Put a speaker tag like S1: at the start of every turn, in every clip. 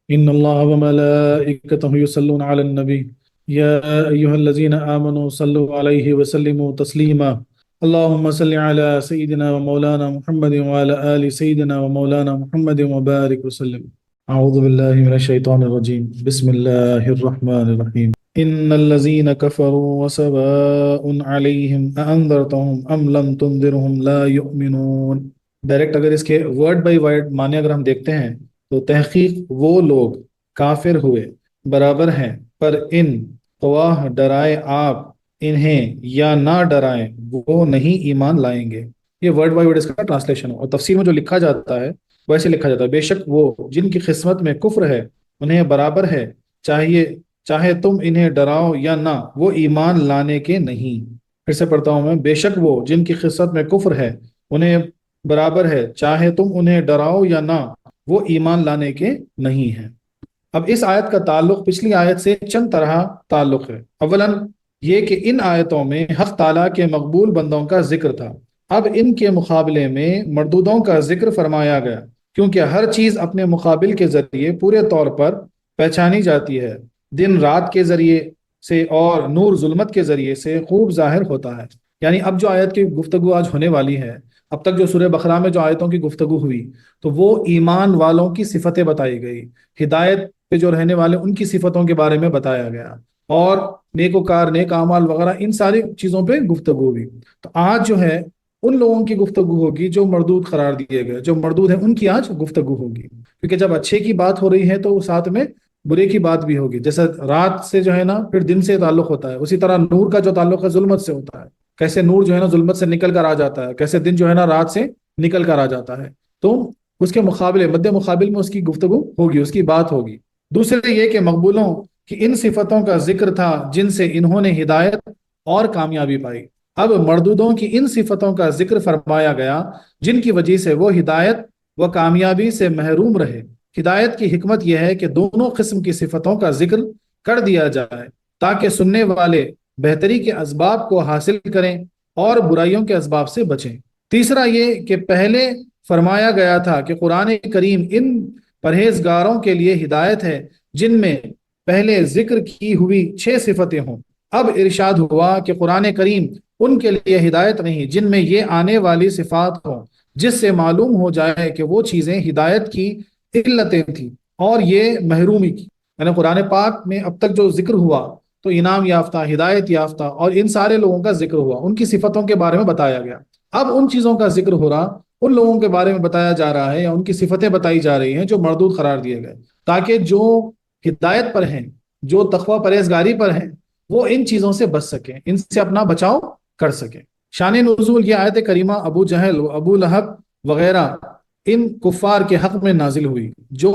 S1: إن الله وملائكته يصلون على النبي يا أيها الذين آمنوا صلوا عليه وسلموا تسليما اللهم صل على سيدنا ومولانا محمد وعلى آل سيدنا ومولانا محمد وبارك وسلم. أعوذ بالله من الشيطان الرجيم. بسم الله الرحمن الرحيم. إن الذين كفروا وسواء عليهم أأنذرتهم أم لم تنذرهم لا يؤمنون. ڈائریکٹ اگر اس کے ورڈ بائی ورڈ معنی اگر ہم دیکھتے ہیں تو تحقیق وہ لوگ کافر ہوئے برابر ہیں، پر ان خواہ ڈرائے آپ انہیں یا نہ ڈرائیں وہ نہیں ایمان لائیں گے. یہ ورڈ بائی ورڈ اس کا ٹرانسلیشن ہے، اور تفسیر میں جو لکھا جاتا ہے ویسے لکھا جاتا ہے: بے شک وہ جن کی قسمت میں کفر ہے انہیں برابر ہے، چاہے تم انہیں ڈراؤ یا نہ وہ ایمان لانے کے نہیں. پھر سے پڑھتا ہوں میں: بے شک وہ جن کی قسمت میں کفر ہے انہیں برابر ہے، چاہے تم انہیں ڈراؤ یا نہ وہ ایمان لانے کے نہیں ہیں. اب اس آیت کا تعلق پچھلی آیت سے چند طرح تعلق ہے. اولاً یہ کہ ان آیتوں میں حق تعالیٰ کے مقبول بندوں کا ذکر تھا، اب ان کے مقابلے میں مردودوں کا ذکر فرمایا گیا، کیونکہ ہر چیز اپنے مقابل کے ذریعے پورے طور پر پہچانی جاتی ہے، دن رات کے ذریعے سے اور نور ظلمت کے ذریعے سے خوب ظاہر ہوتا ہے. یعنی اب جو آیت کی گفتگو آج ہونے والی ہے، اب تک جو سورہ بقرہ میں جو آیتوں کی گفتگو ہوئی تو وہ ایمان والوں کی صفتیں بتائی گئی، ہدایت پہ جو رہنے والے ان کی صفتوں کے بارے میں بتایا گیا، اور نیکوکار نیک اعمال وغیرہ ان ساری چیزوں پہ گفتگو ہوئی. تو آج جو ہے ان لوگوں کی گفتگو ہوگی جو مردود قرار دیے گئے، جو مردود ہیں ان کی آج گفتگو ہوگی، کیونکہ جب اچھے کی بات ہو رہی ہے تو ساتھ میں برے کی بات بھی ہوگی. جیسے رات سے جو ہے نا پھر دن سے تعلق ہوتا ہے، اسی طرح نور کا جو تعلق ہے ظلمت سے ہوتا ہے. کیسے نور جو ہے نا ظلمت سے نکل کر آ جاتا ہے، کیسے دن جو ہے نا رات سے نکل کر آ جاتا ہے. تو اس کے مقابلے مد مقابل میں اس کی گفتگو ہوگی، اس کی بات ہوگی. دوسرے یہ کہ مقبولوں کی ان صفتوں کا ذکر تھا جن سے انہوں نے ہدایت اور کامیابی پائی. اب مردودوں کی ان صفتوں کا ذکر فرمایا گیا جن کی وجہ سے وہ ہدایت و کامیابی سے محروم رہے. ہدایت کی حکمت یہ ہے کہ دونوں قسم کی صفتوں کا ذکر کر دیا جائے تاکہ سننے والے بہتری کے اسباب کو حاصل کریں اور برائیوں کے اسباب سے بچیں. تیسرا یہ کہ پہلے فرمایا گیا تھا کہ قرآن کریم ان پرہیزگاروں کے لیے ہدایت ہے جن میں پہلے ذکر کی ہوئی 6 صفتیں ہوں. اب ارشاد ہوا کہ قرآن کریم ان کے لیے ہدایت نہیں جن میں یہ آنے والی صفات ہوں، جس سے معلوم ہو جائے کہ وہ چیزیں ہدایت کی علتیں تھیں اور یہ محرومی کی. یعنی قرآن پاک میں اب تک جو ذکر ہوا تو انعام یافتہ، ہدایت یافتہ اور ان سارے لوگوں کا ذکر ہوا، ان کی صفتوں کے بارے میں بتایا گیا. اب ان چیزوں کا ذکر ہو رہا، ان لوگوں کے بارے میں بتایا جا رہا ہے یا ان کی صفتیں بتائی جا رہی ہیں جو مردود قرار دیے گئے، تاکہ جو ہدایت پر ہیں، جو تقوی پرہیزگاری پر ہیں، وہ ان چیزوں سے بچ سکیں، ان سے اپنا بچاؤ کر سکیں. شان نزول یہ آیت کریمہ ابو جہل و ابو لہب وغیرہ ان کفار کے حق میں نازل ہوئی جو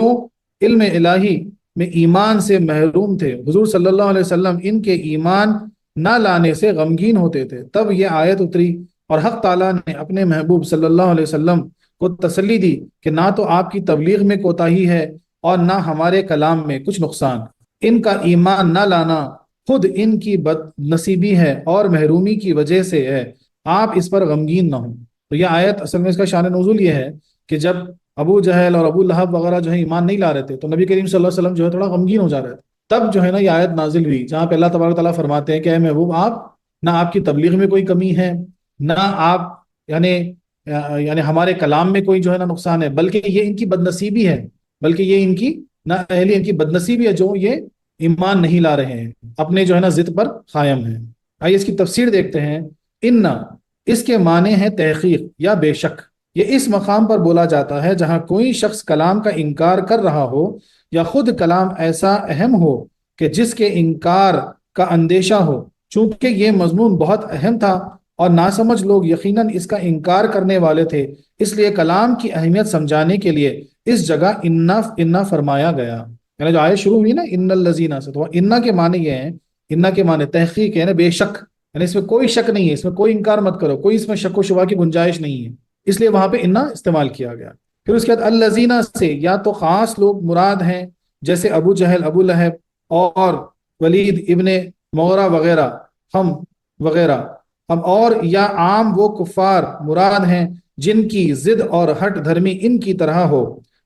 S1: علم الہی میں ایمان سے محروم تھے. حضور صلی اللہ علیہ وسلم ان کے ایمان نہ لانے سے غمگین ہوتے تھے. تب یہ آیت اتری اور حق تعالیٰ نے اپنے محبوب صلی اللہ علیہ وسلم کو تسلی دی کہ نہ تو آپ کی تبلیغ میں کوتاہی ہے اور نہ ہمارے کلام میں کچھ نقصان. ان کا ایمان نہ لانا خود ان کی بد نصیبی ہے اور محرومی کی وجہ سے ہے، آپ اس پر غمگین نہ ہوں. تو یہ آیت اصل میں اس کا شان نزول یہ ہے کہ جب ابو جہل اور ابو لہب وغیرہ جو ہے ایمان نہیں لا رہے تھے تو نبی کریم صلی اللہ علیہ وسلم جو ہے تھوڑا غمگین ہو جا رہے تھے. تب جو ہے نا یہ آیت نازل ہوئی جہاں پہ اللہ تبارک تعالیٰ فرماتے ہیں کہ اے محبوب، آپ نہ آپ کی تبلیغ میں کوئی کمی ہے، نہ آپ یعنی ہمارے کلام میں کوئی جو ہے نا نقصان ہے، بلکہ یہ ان کی بدنصیبی ہے، بلکہ یہ ان کی نہ اہلی ان کی بدنصیبی ہے جو یہ ایمان نہیں لا رہے ہیں، اپنے جو ہے نا ضد پر قائم ہیں. آئیے اس کی تفسیر دیکھتے ہیں. ان اس کے معنی ہے تحقیق یا بے شک. یہ اس مقام پر بولا جاتا ہے جہاں کوئی شخص کلام کا انکار کر رہا ہو یا خود کلام ایسا اہم ہو کہ جس کے انکار کا اندیشہ ہو. چونکہ یہ مضمون بہت اہم تھا اور ناسمجھ لوگ یقیناً اس کا انکار کرنے والے تھے، اس لیے کلام کی اہمیت سمجھانے کے لیے اس جگہ انا فرمایا گیا. یعنی جو آیت شروع ہوئی نا ان الذین سے، تو انا کے معنی یہ ہیں، انا کے معنی تحقیق ہے نا، بے شک. یعنی اس میں کوئی شک نہیں ہے، اس میں کوئی انکار مت کرو، کوئی اس میں شک و شبہ کی گنجائش نہیں ہے، اس لیے وہاں پہ انا استعمال کیا گیا. پھر اس کے بعد الذین سے یا تو خاص لوگ مراد ہیں جیسے ابو جہل، ابو لہب اور ولید ابن مغرہ وغیرہ، ہم وغیرہ، اور یا عام وہ کفار مراد ہیں جن کی ضد اور ہٹ دھرمی ان کی طرح ہو.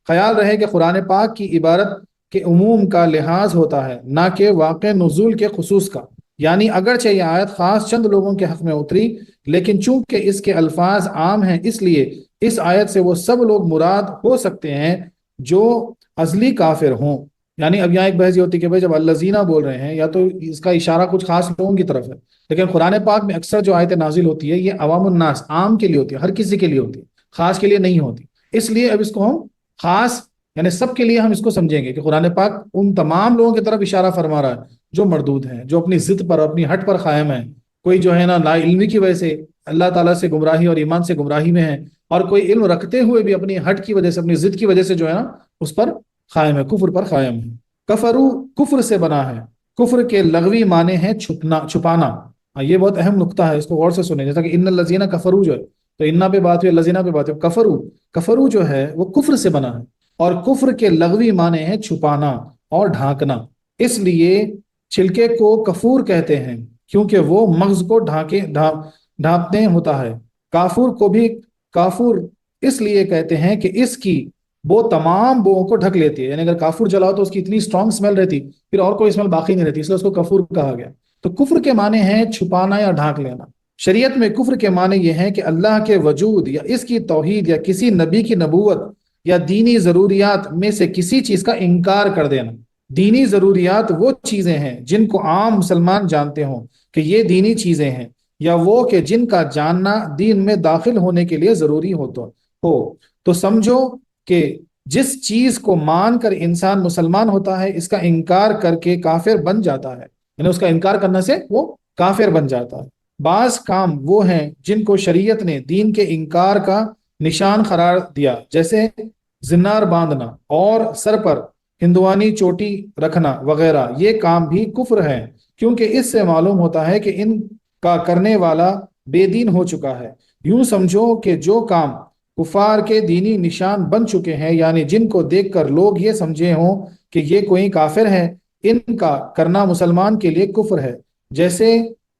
S1: خیال رہے کہ قرآن پاک کی عبارت کہ عموم کا لحاظ ہوتا ہے نہ کہ واقع نزول کے خصوص کا، یعنی اگرچہ یہ آیت خاص چند لوگوں کے حق میں اتری، لیکن چونکہ اس کے الفاظ عام ہیں اس لیے اس آیت سے وہ سب لوگ مراد ہو سکتے ہیں جو ازلی کافر ہوں۔ یعنی اب یہاں ایک بحث یہ ہوتی ہے کہ بھائی جب الذین بول رہے ہیں یا تو اس کا اشارہ کچھ خاص لوگوں کی طرف ہے، لیکن قرآن پاک میں اکثر جو آیتیں نازل ہوتی ہے یہ عوام الناس، عام کے لیے ہوتی ہے، ہر کسی کے لیے ہوتی ہے، خاص کے لیے نہیں ہوتی۔ اس لیے اب اس کو ہم خاص یعنی سب کے لیے ہم اس کو سمجھیں گے کہ قرآن پاک ان تمام لوگوں کی طرف اشارہ فرما رہا ہے جو مردود ہیں، جو اپنی ضد پر اپنی ہٹ پر قائم ہیں، کوئی جو ہے نا لا علمی کی وجہ سے اللہ تعالیٰ سے گمراہی اور ایمان سے گمراہی میں ہے، اور کوئی علم رکھتے ہوئے بھی اپنی ہٹ کی وجہ سے اپنی ضد کی وجہ سے جو ہے نا اس پر قائم ہے، کفر پر قائم ہے۔ کفرو کفر سے بنا ہے، کفر کے لغوی معنی ہے چھپانا۔ یہ بہت اہم نقطہ ہے، اس کو غور سے سنیں، جیسا کہ ان الذین کفروا جو ہے تو انا پہ بات ہوئی، الذین پہ بات ہوئی، کفرو جو ہے وہ کفر سے بنا ہے، اور کفر کے لغوی معنی ہے چھپانا اور ڈھانکنا۔ اس لیے چھلکے کو کفور کہتے ہیں کیونکہ وہ مغز کو ڈھانپنے ہوتا ہے۔ کافور کو بھی کافور اس لیے کہتے ہیں کہ اس کی وہ تمام بوؤں کو ڈھک لیتی ہے، یعنی اگر کافور جلاؤ تو اس کی اتنی اسٹرانگ اسمیل رہتی پھر اور کوئی اسمیل باقی نہیں رہتی، اس لیے اس کو کفور کہا گیا۔ تو کفر کے معنی ہیں چھپانا یا ڈھانک لینا۔ شریعت میں کفر کے معنی یہ ہے کہ اللہ کے وجود یا اس کی توحید یا کسی نبی کی نبوت یا دینی ضروریات میں سے کسی چیز کا انکار کر دینا۔ دینی ضروریات وہ چیزیں ہیں جن کو عام مسلمان جانتے ہوں کہ یہ دینی چیزیں ہیں، یا وہ کہ جن کا جاننا دین میں داخل ہونے کے لیے ضروری ہو تو سمجھو کہ جس چیز کو مان کر انسان مسلمان ہوتا ہے اس کا انکار کر کے کافر بن جاتا ہے، یعنی اس کا انکار کرنے سے وہ کافر بن جاتا ہے۔ بعض کام وہ ہیں جن کو شریعت نے دین کے انکار کا نشان قرار دیا، جیسے زنار باندھنا اور سر پر ہندوانی چوٹی رکھنا وغیرہ، یہ کام بھی کفر ہیں، کیونکہ اس سے معلوم ہوتا ہے کہ ان کا کرنے والا بے دین ہو چکا ہے۔ یوں سمجھو کہ جو کام کفار کے دینی نشان بن چکے ہیں، یعنی جن کو دیکھ کر لوگ یہ سمجھے ہوں کہ یہ کوئی کافر ہے، ان کا کرنا مسلمان کے لیے کفر ہے، جیسے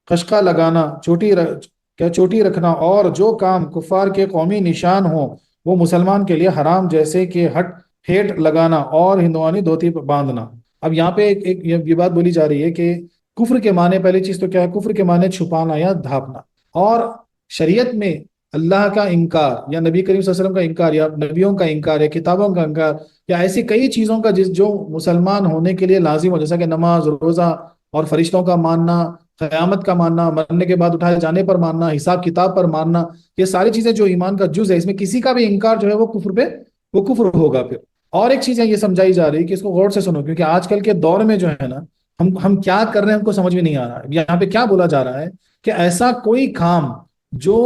S1: خشقہ لگانا، چوٹی رکھنا، اور جو کام کفار کے قومی نشان ہوں وہ مسلمان کے لیے حرام، جیسے کہ ہیٹ لگانا اور ہندوانی دھوتی باندھنا۔ اب یہاں پہ یہ بات بولی جا رہی ہے کہ کفر کے معنی، پہلی چیز تو کیا ہے، کفر کے معنی چھپانا یا ڈھانپنا، اور شریعت میں اللہ کا انکار یا نبی کریم صلی اللہ علیہ وسلم کا انکار یا نبیوں کا انکار یا کتابوں کا انکار یا ایسی کئی چیزوں کا جو مسلمان ہونے کے لیے لازم ہو، جیسا کہ نماز، روزہ اور فرشتوں کا ماننا، قیامت کا ماننا، مرنے کے بعد اٹھائے جانے پر ماننا، حساب کتاب پر ماننا، یہ ساری چیزیں جو ایمان کا جز ہے، اس میں کسی کا بھی انکار جو ہے وہ کفر ہوگا پھر۔ اور ایک چیز ہے یہ سمجھائی جا رہی ہے کہ اس کو غور سے سنو، کیونکہ آج کل کے دور میں جو ہے نا ہم کیا کر رہے ہیں ہم کو سمجھ میں نہیں آ رہا ہے۔ یہاں پہ کیا بولا جا رہا ہے کہ ایسا کوئی کام جو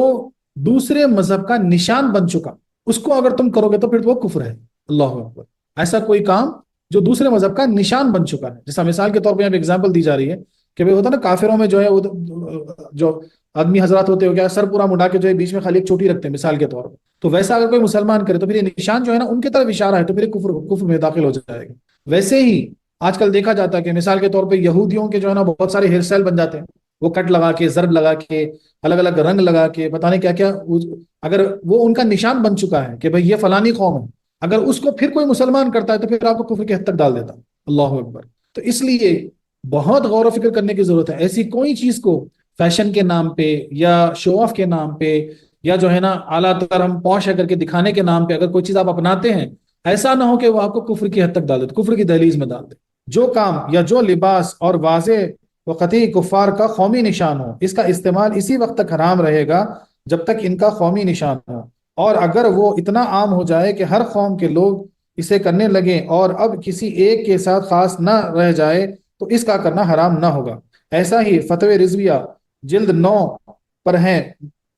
S1: دوسرے مذہب کا نشان بن چکا اس کو اگر تم کرو گے تو پھر وہ کفر ہے۔ اللہ اکبر۔ ایسا کوئی کام جو دوسرے مذہب کا نشان بن چکا ہے، جیسا مثال کے طور پہ یہاں پہ ایگزامپل دی جا رہی ہے کہ بھئی ہوتا نا کافروں میں جو ہے جو آدمی حضرات ہوتے ہو کیا سر پورا مڈا کے جو ہے بیچ میں خالی ایک چوٹی رکھتے ہیں مثال کے طور پہ، تو ویسا اگر کوئی مسلمان کرے تو پھر یہ نشان جو ہے نا ان کی طرف اشارہ ہے، تو پھر کفر میں داخل ہو جائے گا۔ ویسے ہی آج کل دیکھا جاتا ہے کہ مثال کے طور پہ یہودیوں کے جو ہے نا بہت سارے ہیئر اسٹائل بن جاتے ہیں، وہ کٹ لگا کے، ضرب لگا کے، الگ الگ رنگ لگا کے، پتہ نہیں کیا کیا، اگر وہ ان کا نشان بن چکا ہے کہ بھئی یہ فلانی قوم ہے، اگر اس کو پھر کوئی مسلمان کرتا ہے تو پھر آپ کو کفر کی حد تک ڈال دیتا۔ اللہ اکبر۔ تو اس لیے بہت غور و فکر کرنے کی ضرورت ہے۔ ایسی کوئی چیز کو فیشن کے نام پہ یا شو آف کے نام پہ یا جو ہے نا اعلیٰ تر ہم پوش ہے کر کے دکھانے کے نام پہ اگر کوئی چیز آپ اپناتے ہیں، ایسا نہ ہو کہ وہ آپ کو کفر کی حد تک ڈال دے، کفر کی دہلیز میں ڈال دے۔ جو کام یا جو لباس اور واضح و قطعی کفار کا قومی نشان ہو، اس کا استعمال اسی وقت تک حرام رہے گا جب تک ان کا قومی نشان ہو، اور اگر وہ اتنا عام ہو جائے کہ ہر قوم کے لوگ اسے کرنے لگیں اور اب کسی ایک کے ساتھ خاص نہ رہ جائے تو اس کا کرنا حرام نہ ہوگا۔ ایسا ہی فتوی رضویہ جلد 9 پر ہیں،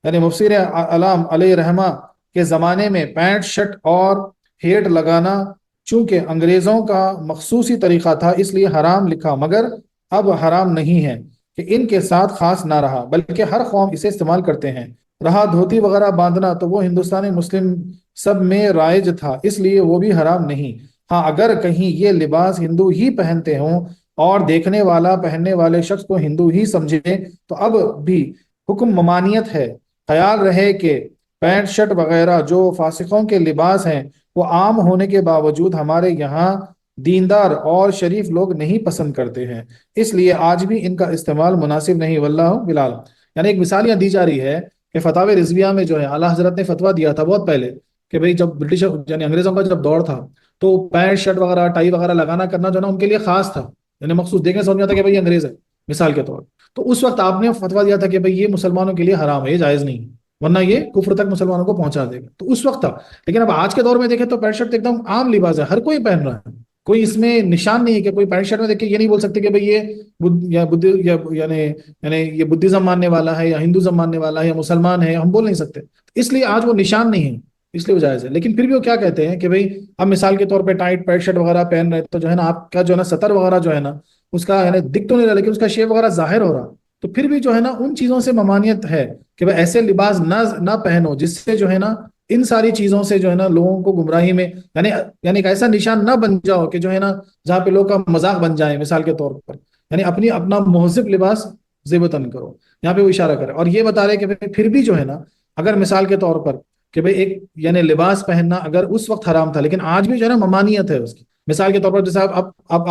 S1: یعنی مفسر علام علیہ رحمہ کے زمانے میں پینٹ شرٹ اور ہیٹ لگانا چونکہ انگریزوں کا مخصوصی طریقہ تھا اس لیے حرام لکھا، مگر اب حرام نہیں ہے کہ ان کے ساتھ خاص نہ رہا بلکہ ہر قوم اسے استعمال کرتے ہیں۔ رہا دھوتی وغیرہ باندھنا تو وہ ہندوستانی مسلم سب میں رائج تھا اس لیے وہ بھی حرام نہیں۔ ہاں اگر کہیں یہ لباس ہندو ہی پہنتے ہوں اور دیکھنے والا پہننے والے شخص کو ہندو ہی سمجھے تو اب بھی حکم ممانعت ہے۔ خیال رہے کہ پینٹ شرٹ وغیرہ جو فاسقوں کے لباس ہیں وہ عام ہونے کے باوجود ہمارے یہاں دیندار اور شریف لوگ نہیں پسند کرتے ہیں، اس لیے آج بھی ان کا استعمال مناسب نہیں، واللہ بالعالم۔ یعنی ایک مثال یہاں دی جا رہی ہے کہ فتاوی رضویہ میں جو ہے اعلیٰ حضرت نے فتویٰ دیا تھا بہت پہلے کہ بھئی جب برٹش یعنی انگریزوں کا جب دور تھا تو پینٹ شرٹ وغیرہ ٹائی وغیرہ لگانا کرنا جو ہے نا ان کے لیے خاص تھا، یعنی مخصوص دیکھنے سمجھ میں آتا کہ بھئی یہ انگریز ہے مثال کے طور۔ تو اس وقت آپ نے فتویٰ دیا تھا کہ بھئی یہ مسلمانوں کے لیے حرام ہے، یہ جائز نہیں ہے، ورنہ یہ کفر تک مسلمانوں کو پہنچا دے گا، تو اس وقت تھا۔ لیکن اب آج کے دور میں دیکھیں تو پینٹ شرٹ ایک دم عام لباس ہے، ہر کوئی پہن رہا ہے، کوئی اس میں نشان نہیں ہے کہ کوئی پینٹ شرٹ میں دیکھ کے یہ نہیں بول سکتے کہ بھئی یہ یعنی یہ بدھزم ماننے والا ہے یا ہندوزم ماننے والا ہے یا مسلمان ہے، ہم بول نہیں سکتے، اس لیے آج وہ نشان نہیں ہے، اس لیے وہ جائز ہے۔ لیکن پھر بھی وہ کیا کہتے ہیں کہ بھئی اب مثال کے طور پہ ٹائٹ پینٹ شرٹ وغیرہ پہن رہے تو جو ہے نا آپ کا جو ہے نا سطر وغیرہ جو ہے نا اس کا یعنی دکھ تو نہیں رہا لیکن اس کا شیپ وغیرہ ظاہر ہو رہا، تو پھر بھی جو ہے نا ان چیزوں سے ممانعت ہے کہ بھئی ایسے لباس نہ پہنو جس سے جو ہے نا ان ساری چیزوں سے جو ہے نا لوگوں کو گمراہی میں یعنی ایک ایسا نشان نہ بن جاؤ کہ جو ہے نا جہاں پہ لوگ کا مذاق بن جائے مثال کے طور پر، یعنی اپنا مہذب لباس زیبتن کرو، یہاں پہ وہ اشارہ کرے۔ اور یہ بتا رہے کہ پھر بھی جو ہے نا اگر مثال کے طور پر کہ بھئی ایک یعنی لباس پہننا اگر اس وقت حرام تھا لیکن آج بھی جو ہے نا ممانعت ہے اس کی، مثال کے طور پر جیسے آپ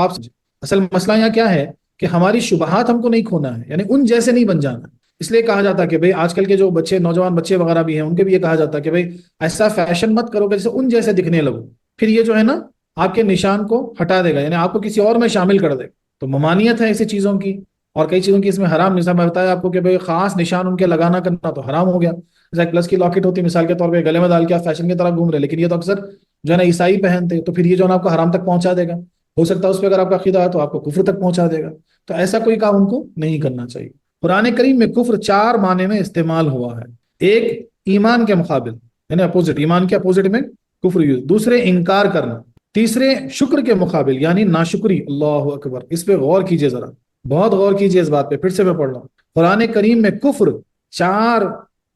S1: اصل مسئلہ یہاں کیا ہے کہ ہماری شبہات ہم کو نہیں کھونا ہے، یعنی ان جیسے نہیں بن جانا، اس لیے کہا جاتا ہے کہ بھئی آج کل کے جو بچے نوجوان بچے وغیرہ بھی ہیں ان کے بھی یہ کہا جاتا ہے کہ بھئی ایسا فیشن مت کرو کہ جیسے ان جیسے دکھنے لگو، پھر یہ جو ہے نا آپ کے نشان کو ہٹا دے گا، یعنی آپ کو کسی اور میں شامل کر دے گا، تو ممانعت ہے ایسی چیزوں کی، اور کئی چیزوں کی اس میں حرام نظام میں بتایا آپ کو کہ بھئی خاص نشان ان کے لگانا کرنا تو حرام ہو گیا، جیسے پلس کی لاکٹ ہوتی ہے مثال کے طور پہ گلے میں ڈال کے آپ فیشن کی طرف گھوم رہے، لیکن یہ تو اکثر جو ہے نا عیسائی پہنتے، تو پھر یہ جو ہے نا آپ کو حرام تک پہنچا دے گا، ہو سکتا ہے اس پہ اگر آپ کا عقیدہ ہے تو آپ کو کفر تک پہنچا دے گا، تو ایسا کوئی کام ان کو نہیں کرنا چاہیے۔ قرآن کریم میں کفر 4 معنی میں استعمال ہوا ہے، ایک ایمان کے مقابل یعنی اپوزٹ، ایمان کے اپوزٹ میں کفر یوز، دوسرے انکار کرنا، تیسرے شکر کے مقابل یعنی ناشکری، اللہ اکبر، اس پہ غور کیجئے ذرا، بہت غور کیجئے اس بات پہ، پھر سے میں پڑھ رہا ہوں، قرآن کریم میں کفر 4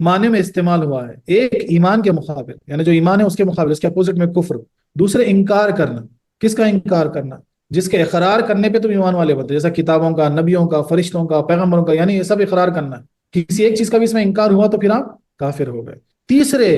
S1: معنی میں استعمال ہوا ہے، ایک ایمان کے مقابل یعنی جو ایمان ہے اس کے مقابل اس کے اپوزٹ میں کفر، دوسرے انکار کرنا، کس کا انکار کرنا؟ جس کے اقرار کرنے پہ تم ایمان والے بنتے، جیسا کتابوں کا، نبیوں کا، فرشتوں کا، پیغمبروں کا، یعنی یہ سب اقرار کرنا ہے، کسی ایک چیز کا بھی اس میں انکار ہوا تو پھر آپ کافر ہو گئے۔ تیسرے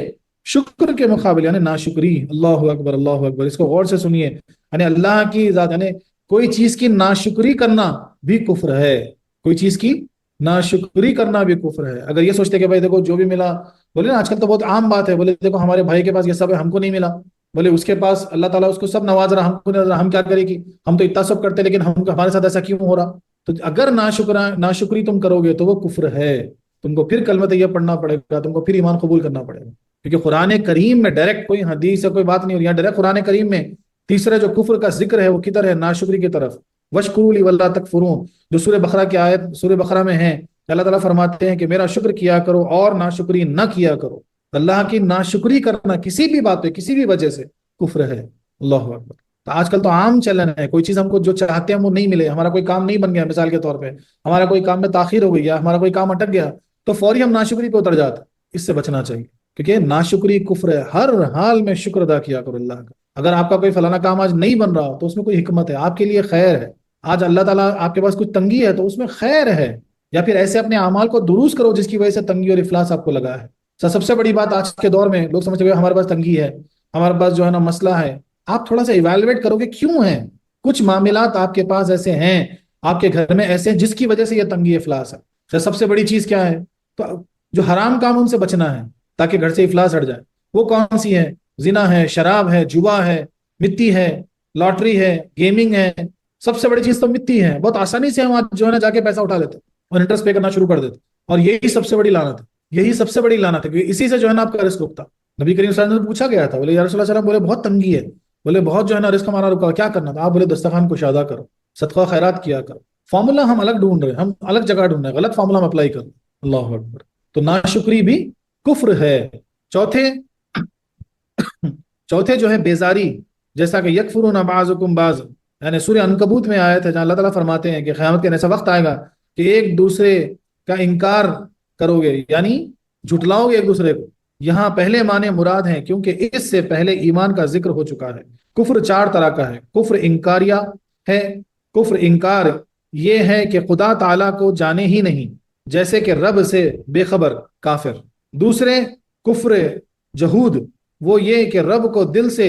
S1: شکر کے مقابل یعنی ناشکری، اللہ اکبر اللہ اکبر، اس کو غور سے سنیے، یعنی اللہ کی ذات یعنی کوئی چیز کی ناشکری کرنا بھی کفر ہے، کوئی چیز کی ناشکری کرنا بھی کفر ہے۔ اگر یہ سوچتے کہ بھائی دیکھو جو بھی ملا، بولے نا آج کل تو بہت عام بات ہے، بولے دیکھو ہمارے بھائی کے پاس یہ سب ہے ہم کو نہیں ملا، بولے اس کے پاس اللہ تعالیٰ اس کو سب نواز رہا ہم کو نہیں نواز رہا، ہم کیا کرے گی، ہم تو اتنا سب کرتے لیکن ہمارے ساتھ ایسا کیوں ہو رہا؟ تو اگر ناشکری تم کرو گے تو وہ کفر ہے، تم کو پھر کلمہ طیبہ پڑھنا پڑے گا، تم کو پھر ایمان قبول کرنا پڑے گا، کیونکہ قرآن کریم میں ڈائریکٹ کوئی حدیث سے کوئی بات نہیں ہو رہی ہے، ڈائریکٹ قرآن کریم میں تیسرا جو کفر کا ذکر ہے وہ کدھر ہے؟ ناشکری کی طرف، وشکروا لی ولا تکفرون، جو سورہ بقرہ کی آیت سورہ بقرہ میں ہے، اللہ تعالیٰ فرماتے ہیں کہ میرا شکر کیا کرو اور ناشکری نہ کیا کرو، اللہ کی ناشکری کرنا کسی بھی بات پہ کسی بھی وجہ سے کفر ہے، اللہ اکبر۔ تو آج کل تو عام چلن ہے، کوئی چیز ہم کو جو چاہتے ہیں وہ نہیں ملے، ہمارا کوئی کام نہیں بن گیا مثال کے طور پہ، ہمارا کوئی کام میں تاخیر ہو گئی یا ہمارا کوئی کام اٹک گیا تو فوری ہم ناشکری پہ اتر جاتے ہیں، اس سے بچنا چاہیے کیونکہ ناشکری کفر ہے، ہر حال میں شکر ادا کیا کرو اللہ کا۔ اگر آپ کا کوئی فلانا کام آج نہیں بن رہا تو اس میں کوئی حکمت ہے، آپ کے لیے خیر ہے، آج اللہ تعالیٰ آپ کے پاس کچھ تنگی ہے تو اس میں خیر ہے، یا پھر ایسے اپنے اعمال کو درست کرو جس کی وجہ سے تنگی اور افلاس آپ کو لگا ہے۔ سب سے بڑی بات آج کے دور میں لوگ سمجھتے ہیں ہمارے پاس تنگی ہے، ہمارے پاس جو ہے نا مسئلہ ہے، آپ تھوڑا سا ایویلویٹ کرو کہ کیوں ہے، کچھ معاملات آپ کے پاس ایسے ہیں، آپ کے گھر میں ایسے ہیں جس کی وجہ سے یہ تنگی افلاس ہے۔ سب سے بڑی چیز کیا ہے؟ تو جو حرام کام ان سے بچنا ہے تاکہ گھر سے افلاس ہٹ جائے، وہ کون سی ہے؟ زنا ہے، شراب ہے، جوا ہے، مٹی ہے، لاٹری ہے، گیمنگ ہے، سب سے بڑی چیز تو مٹی ہے، بہت آسانی سے ہم جو ہے نا جا کے پیسہ اٹھا لیتے اور انٹرسٹ پے کرنا شروع کر دیتے، اور یہی سب سے بڑی لعنت ہے، یہی سب سے بڑی لعنت ہے، کیونکہ اسی سے جو ہے نا آپ کا رزق رکتا۔ نبی کریم صلی اللہ علیہ وسلم سے پوچھا گیا تھا، بولے یا رسول اللہ صلی اللہ علیہ وسلم، بولے بہت تنگی ہے، بولے بہت جو ہے نا رزق ہمارا رکا، کیا کرنا تھا؟ آپ بولے دسترخوان کشادہ کرو، صدقہ خیرات کیا کرو۔ فارمولا ہم الگ ڈھونڈ رہے ہیں، ہم الگ جگہ ڈھونڈ رہے ہیں، غلط فارمولا ہم اپلائی کر رہے ہیں، اللہ اکبر۔ تو ناشکری بھی کفر ہے۔ چوتھے جو ہے بیزاری، جیسا کہ یکفرون بعضکم بعض، یعنی سورہ عنکبوت میں آیت ہے جہاں اللہ تعالیٰ فرماتے ہیں کہ قیامت کے ایسا وقت آئے گا کہ ایک دوسرے کا انکار کرو گے، یعنی جھٹلاؤ گے ایک دوسرے کو۔ یہاں پہلے معنی مراد ہیں کیونکہ اس سے پہلے ایمان کا ذکر ہو چکا ہے۔ کفر 4 طرح کا ہے، کفر انکاریہ ہے، کفر انکار یہ ہے کہ خدا تعالیٰ کو جانے ہی نہیں، جیسے کہ رب سے بے خبر، کافر۔ دوسرے کفر جہود، وہ یہ کہ رب کو دل سے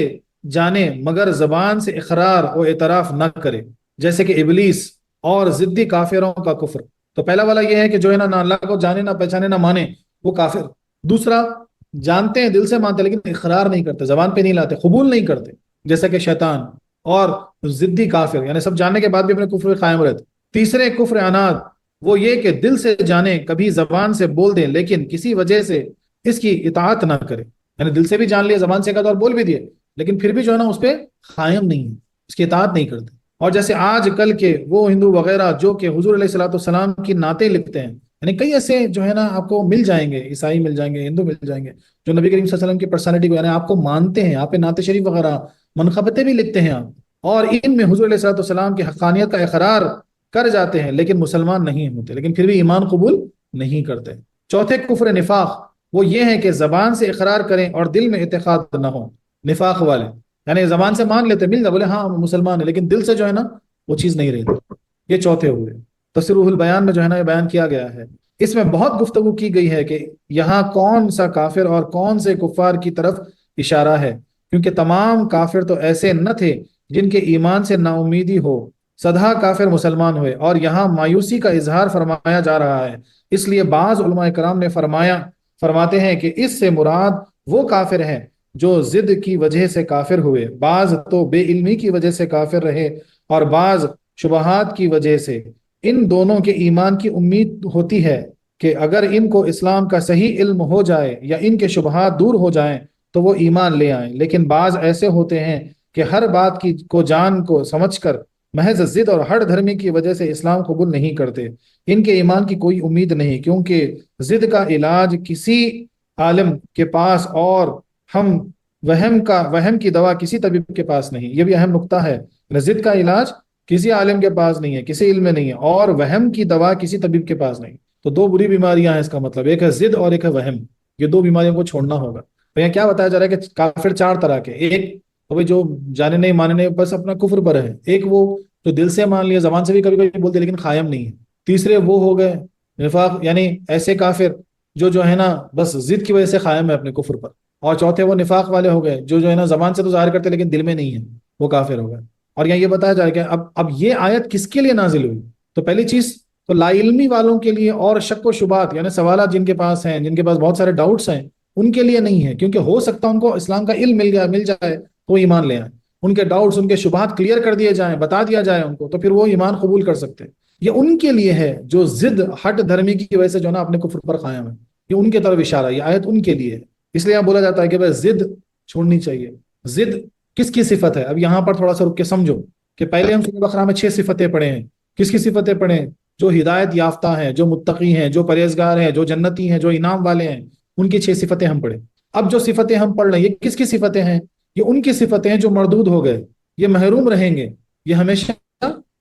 S1: جانے مگر زبان سے اقرار و اعتراف نہ کرے، جیسے کہ ابلیس اور ضدی کافروں کا کفر۔ تو پہلا والا یہ ہے کہ جو ہے نہ اللہ کو جانے نہ پہچانے نہ مانے، وہ کافر۔ دوسرا، جانتے ہیں، دل سے مانتے لیکن اقرار نہیں کرتے، زبان پہ نہیں لاتے، قبول نہیں کرتے، جیسا کہ شیطان اور ضدی کافر، یعنی سب جاننے کے بعد بھی اپنے کفر پہ قائم رہتے۔ تیسرے کفر عناد، وہ یہ کہ دل سے جانے، کبھی زبان سے بول دیں لیکن کسی وجہ سے اس کی اطاعت نہ کرے، یعنی دل سے بھی جان لیا، زبان سے کہا اور بول بھی دیے، لیکن پھر بھی جو ہے نا اس پہ قائم نہیں ہے، اس کی اطاعت نہیں کرتے۔ اور جیسے آج کل کے وہ ہندو وغیرہ جو کہ حضور علیہ الصلوۃ والسلام کی نعتیں لکھتے ہیں، یعنی کئی ایسے جو ہے نا آپ کو مل جائیں گے، عیسائی مل جائیں گے، ہندو مل جائیں گے، جو نبی کریم صلی اللہ علیہ وسلم کی پرسنالٹی کو یعنی آپ کو مانتے ہیں، آپ پہ نعت شریف وغیرہ منقبتیں بھی لکھتے ہیں آپ، اور ان میں حضور علیہ الصلوۃ والسلام کی حقانیت کا اقرار کر جاتے ہیں لیکن مسلمان نہیں ہوتے، لیکن پھر بھی ایمان قبول نہیں کرتے۔ چوتھے کفر نفاق، وہ یہ ہے کہ زبان سے اقرار کریں اور دل میں اعتقاد نہ ہو۔ نفاق والے یعنی زبان سے مان لیتے، مل جائے، بولے ہاں مسلمان ہے، لیکن دل سے جو ہے نا وہ چیز نہیں رہتی۔ یہ چوتھے ہوئے۔ تفسیر روح البیان میں جو ہے نا یہ بیان کیا گیا ہے، اس میں بہت گفتگو کی گئی ہے کہ یہاں کون سا کافر اور کون سے کفار کی طرف اشارہ ہے، کیونکہ تمام کافر تو ایسے نہ تھے جن کے ایمان سے نا امیدی ہو، سدھا کافر مسلمان ہوئے، اور یہاں مایوسی کا اظہار فرمایا جا رہا ہے۔ اس لیے بعض علماء کرام نے فرماتے ہیں کہ اس سے مراد وہ کافر ہیں جو ضد کی وجہ سے کافر ہوئے، بعض تو بے علمی کی وجہ سے کافر رہے اور بعض شبہات کی وجہ سے۔ ان دونوں کے ایمان کی امید ہوتی ہے کہ اگر ان کو اسلام کا صحیح علم ہو جائے یا ان کے شبہات دور ہو جائیں تو وہ ایمان لے آئیں، لیکن بعض ایسے ہوتے ہیں کہ ہر بات کو جان کو سمجھ کر محض ضد اور ہٹ دھرمی کی وجہ سے اسلام قبول نہیں کرتے۔ ان کے ایمان کی کوئی امید نہیں، کیونکہ ضد کا علاج کسی عالم کے پاس اور ہم وہم کی دوا کسی طبیب کے پاس نہیں۔ یہ بھی اہم نقطہ ہے، ضد کا علاج کسی عالم کے پاس نہیں ہے، کسی علم میں نہیں ہے، اور وہم کی دوا کسی طبیب کے پاس نہیں۔ تو دو بری بیماریاں ہیں اس کا مطلب، ایک ہے ضد اور ایک ہے وہم۔ یہ دو بیماریوں کو چھوڑنا ہوگا۔ تو یہاں کیا بتایا جا رہا ہے کہ کافر چار طرح کے، ایک وہ جو جانے نہیں مانے نہیں بس اپنا کفر پر ہے، ایک وہ جو دل سے مان لیا، زبان سے بھی کبھی کبھی بولتے لیکن قائم نہیں ہے، تیسرے وہ ہو گئے نفاق، یعنی ایسے کافر جو ہے نا بس ضد کی وجہ سے قائم ہے اپنے کفر پر، اور چوتھے وہ نفاق والے ہو گئے جو ہے نا زبان سے تو ظاہر کرتے لیکن دل میں نہیں ہے، وہ کافر ہو گئے۔ اور یہاں یہ بتایا جا رہا ہے کہ اب یہ آیت کس کے لیے نازل ہوئی؟ تو پہلی چیز تو لا علمی والوں کے لیے اور شک و شبہات یعنی سوالات جن کے پاس ہیں، جن کے پاس بہت سارے ڈاؤٹس ہیں، ان کے لیے نہیں ہے، کیونکہ ہو سکتا ان کو اسلام کا علم مل جائے تو وہ ایمان لے آئیں، ان کے ڈاؤٹس ان کے شبہات کلیئر کر دیے جائیں، بتا دیا جائے ان کو، تو پھر وہ ایمان قبول کر سکتے ہیں۔ یہ ان کے لیے ہے جو ضد ہٹ دھرمی کی وجہ سے جو نا اپنے کفر پر قائم ہے، یہ ان کی طرف اشارہ ہے، یہ آیت ان کے لیے ہے۔ اس لیے یہاں بولا جاتا ہے کہ بھائی ضد چھوڑنی چاہیے۔ ضد کس کی صفت ہے؟ اب یہاں پر تھوڑا سا رک کے سمجھو کہ پہلے ہم سورہ بقرہ میں 6 صفتیں پڑھے ہیں۔ کس کی صفتیں پڑھیں؟ جو ہدایت یافتہ ہیں، جو متقی ہیں، جو پرہیزگار ہیں، جو جنتی ہیں، جو انعام والے ہیں، ان کی 6 صفتیں ہم پڑھیں۔ اب جو صفتیں ہم پڑھ رہے ہیں یہ کس کی صفتیں ہیں؟ یہ ان کی صفتیں ہیں جو مردود ہو گئے، یہ محروم رہیں گے، یہ ہمیشہ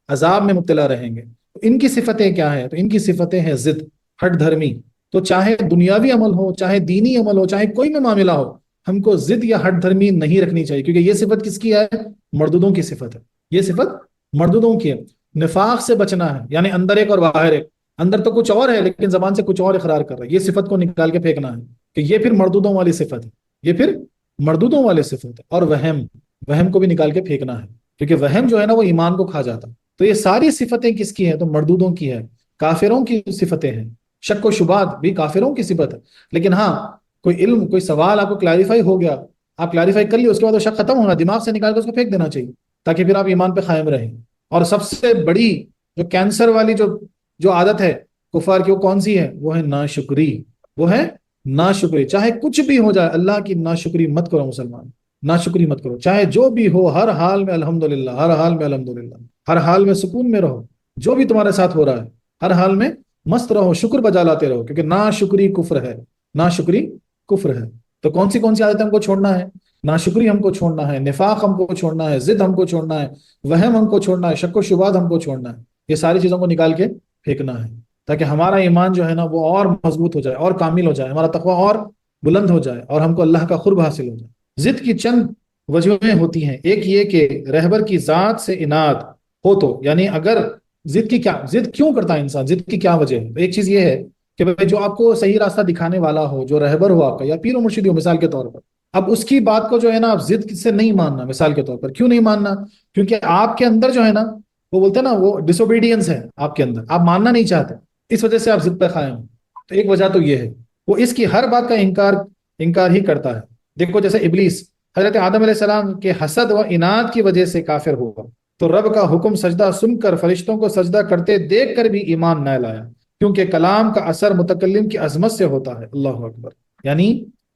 S1: عذاب میں مبتلا رہیں گے۔ ان کی صفتیں کیا ہیں؟ تو ان کی صفتیں ہیں ضد، ہٹ دھرمی۔ تو چاہے دنیاوی عمل ہو، چاہے دینی عمل ہو، چاہے کوئی بھی معاملہ ہو، ہم کو ضد یا ہٹ دھرمی نہیں رکھنی چاہیے، کیونکہ یہ صفت کس کی ہے؟ مردودوں کی صفت ہے، یہ صفت مردودوں کی ہے۔ نفاق سے بچنا ہے، یعنی اندر ایک اور باہر ایک، اندر تو کچھ اور ہے لیکن زبان سے کچھ اور اقرار کر رہا ہے، یہ صفت کو نکال کے پھینکنا ہے کہ یہ پھر مردودوں والی صفت ہے، یہ پھر مردودوں والی صفت ہے۔ اور وہم کو بھی نکال کے پھینکنا ہے، کیونکہ وہم جو ہے نا وہ ایمان کو کھا جاتا ہے۔ تو یہ ساری صفتیں کس کی ہیں؟ تو مردودوں کی ہے، کافروں کی صفتیں ہیں۔ شک و شبہات بھی کافروں کی صفت ہے، لیکن ہاں کوئی علم، کوئی سوال آپ کو کلیریفائی ہو گیا، آپ کلیریفائی کر لیے، اس کے بعد وہ شک ختم ہونا، دماغ سے نکال کے اس کو پھینک دینا چاہیے تاکہ پھر آپ ایمان پہ قائم رہیں۔ اور سب سے بڑی جو کینسر والی جو عادت ہے کفار کی، وہ کون سی ہے؟ وہ ہے ناشکری، وہ ہے ناشکری۔ چاہے کچھ بھی ہو جائے اللہ کی ناشکری مت کرو مسلمان، ناشکری مت کرو، چاہے جو بھی ہو، ہر حال میں الحمدللہ، ہر حال میں الحمدللہ، ہر حال میں سکون میں رہو، جو بھی تمہارے ساتھ ہو رہا ہے ہر حال میں مست رہو، شکر بجا لاتے رہو، کیونکہ ناشکری کفر ہے، ناشکری کفر ہے۔ تو کون سی عادتیں ہم کو چھوڑنا ہے؟ ناشکری ہم کو چھوڑنا ہے، نفاق ہم کو چھوڑنا ہے، ضد ہم کو چھوڑنا ہے، وہم ہم کو چھوڑنا ہے، شک و شبہات ہم کو چھوڑنا ہے۔ یہ ساری چیزوں کو نکال کے پھینکنا ہے تاکہ ہمارا ایمان جو ہے نا وہ اور مضبوط ہو جائے، اور کامل ہو جائے، ہمارا تقویٰ اور بلند ہو جائے، اور ہم کو اللہ کا قرب حاصل ہو جائے۔ ضد کی چند وجوہیں ہوتی ہیں، ایک یہ کہ رہبر کی ذات سے اناد ہو، تو یعنی اگر ضد کیوں کرتا ہے انسان، ضد کی کیا وجہ ہے؟ ایک چیز یہ ہے کہ جو آپ کو صحیح راستہ دکھانے والا ہو، جو رہبر ہو آپ کا، یا پیر و مرشد ہو مثال کے طور پر، اب اس کی بات کو جو ہے نا آپ ضد سے نہیں ماننا، مثال کے طور پر کیوں نہیں ماننا؟ کیونکہ آپ کے اندر جو ہے نا وہ بولتے ہیں نا وہ ڈس اوبیڈینس ہے آپ کے اندر، آپ ماننا نہیں چاہتے، اس وجہ سے آپ ضد پہ قائم ہیں۔ تو ایک وجہ تو یہ ہے، وہ اس کی ہر بات کا انکار ہی کرتا ہے۔ دیکھو جیسے ابلیس حضرت آدم علیہ السلام کے حسد و اناد کی وجہ سے کافر ہوا، تو رب کا حکم سجدہ سن کر فرشتوں کو سجدہ کرتے دیکھ کر بھی ایمان نہ لایا، کیونکہ کلام کا اثر متکلم کی عظمت سے ہوتا ہے۔ اللہ اکبر، یعنی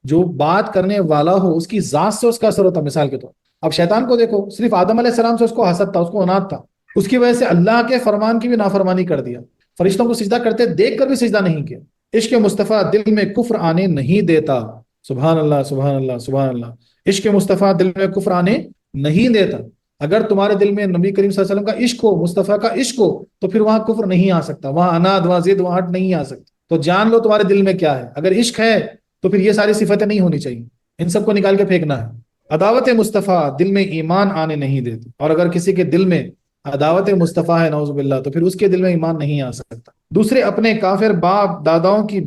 S1: جو بات کرنے والا ہو اس کی ذات سے اس کا اثر ہوتا ہے۔ مثال کے طور اب شیطان کو دیکھو، صرف آدم علیہ السلام سے اس کو حسد تھا، اس کو اناد تھا، اس کی وجہ سے اللہ کے فرمان کی بھی نافرمانی کر دیا، فرشتوں کو سجدہ کرتے دیکھ کر بھی سجدہ نہیں کیا۔ عشق مصطفیٰ دل میں کفر آنے نہیں دیتا، سبحان اللہ سبحان اللہ سبحان اللہ، عشق مصطفیٰ دل میں کفر آنے نہیں دیتا۔ اگر تمہارے دل میں نبی کریم صلی اللہ علیہ وسلم کا عشق ہو، مصطفیٰ کا عشق ہو، تو پھر وہاں کفر نہیں آ سکتا، وہاں اناد، وہاں ضد، وہاں ہٹ نہیں آ سکتا۔ تو جان لو تمہارے دل میں کیا ہے، اگر عشق ہے تو پھر یہ ساری صفتیں نہیں ہونی چاہیے، ان سب کو نکال کے پھینکنا ہے۔ عداوت مصطفیٰ دل میں ایمان آنے نہیں دیتی، اور اگر کسی کے دل میں عداوت مصطفیٰ ہے نعوذ باللہ، تو پھر اس کے دل میں ایمان نہیں آ سکتا۔ دوسرے اپنے کافر باپ داداؤں کی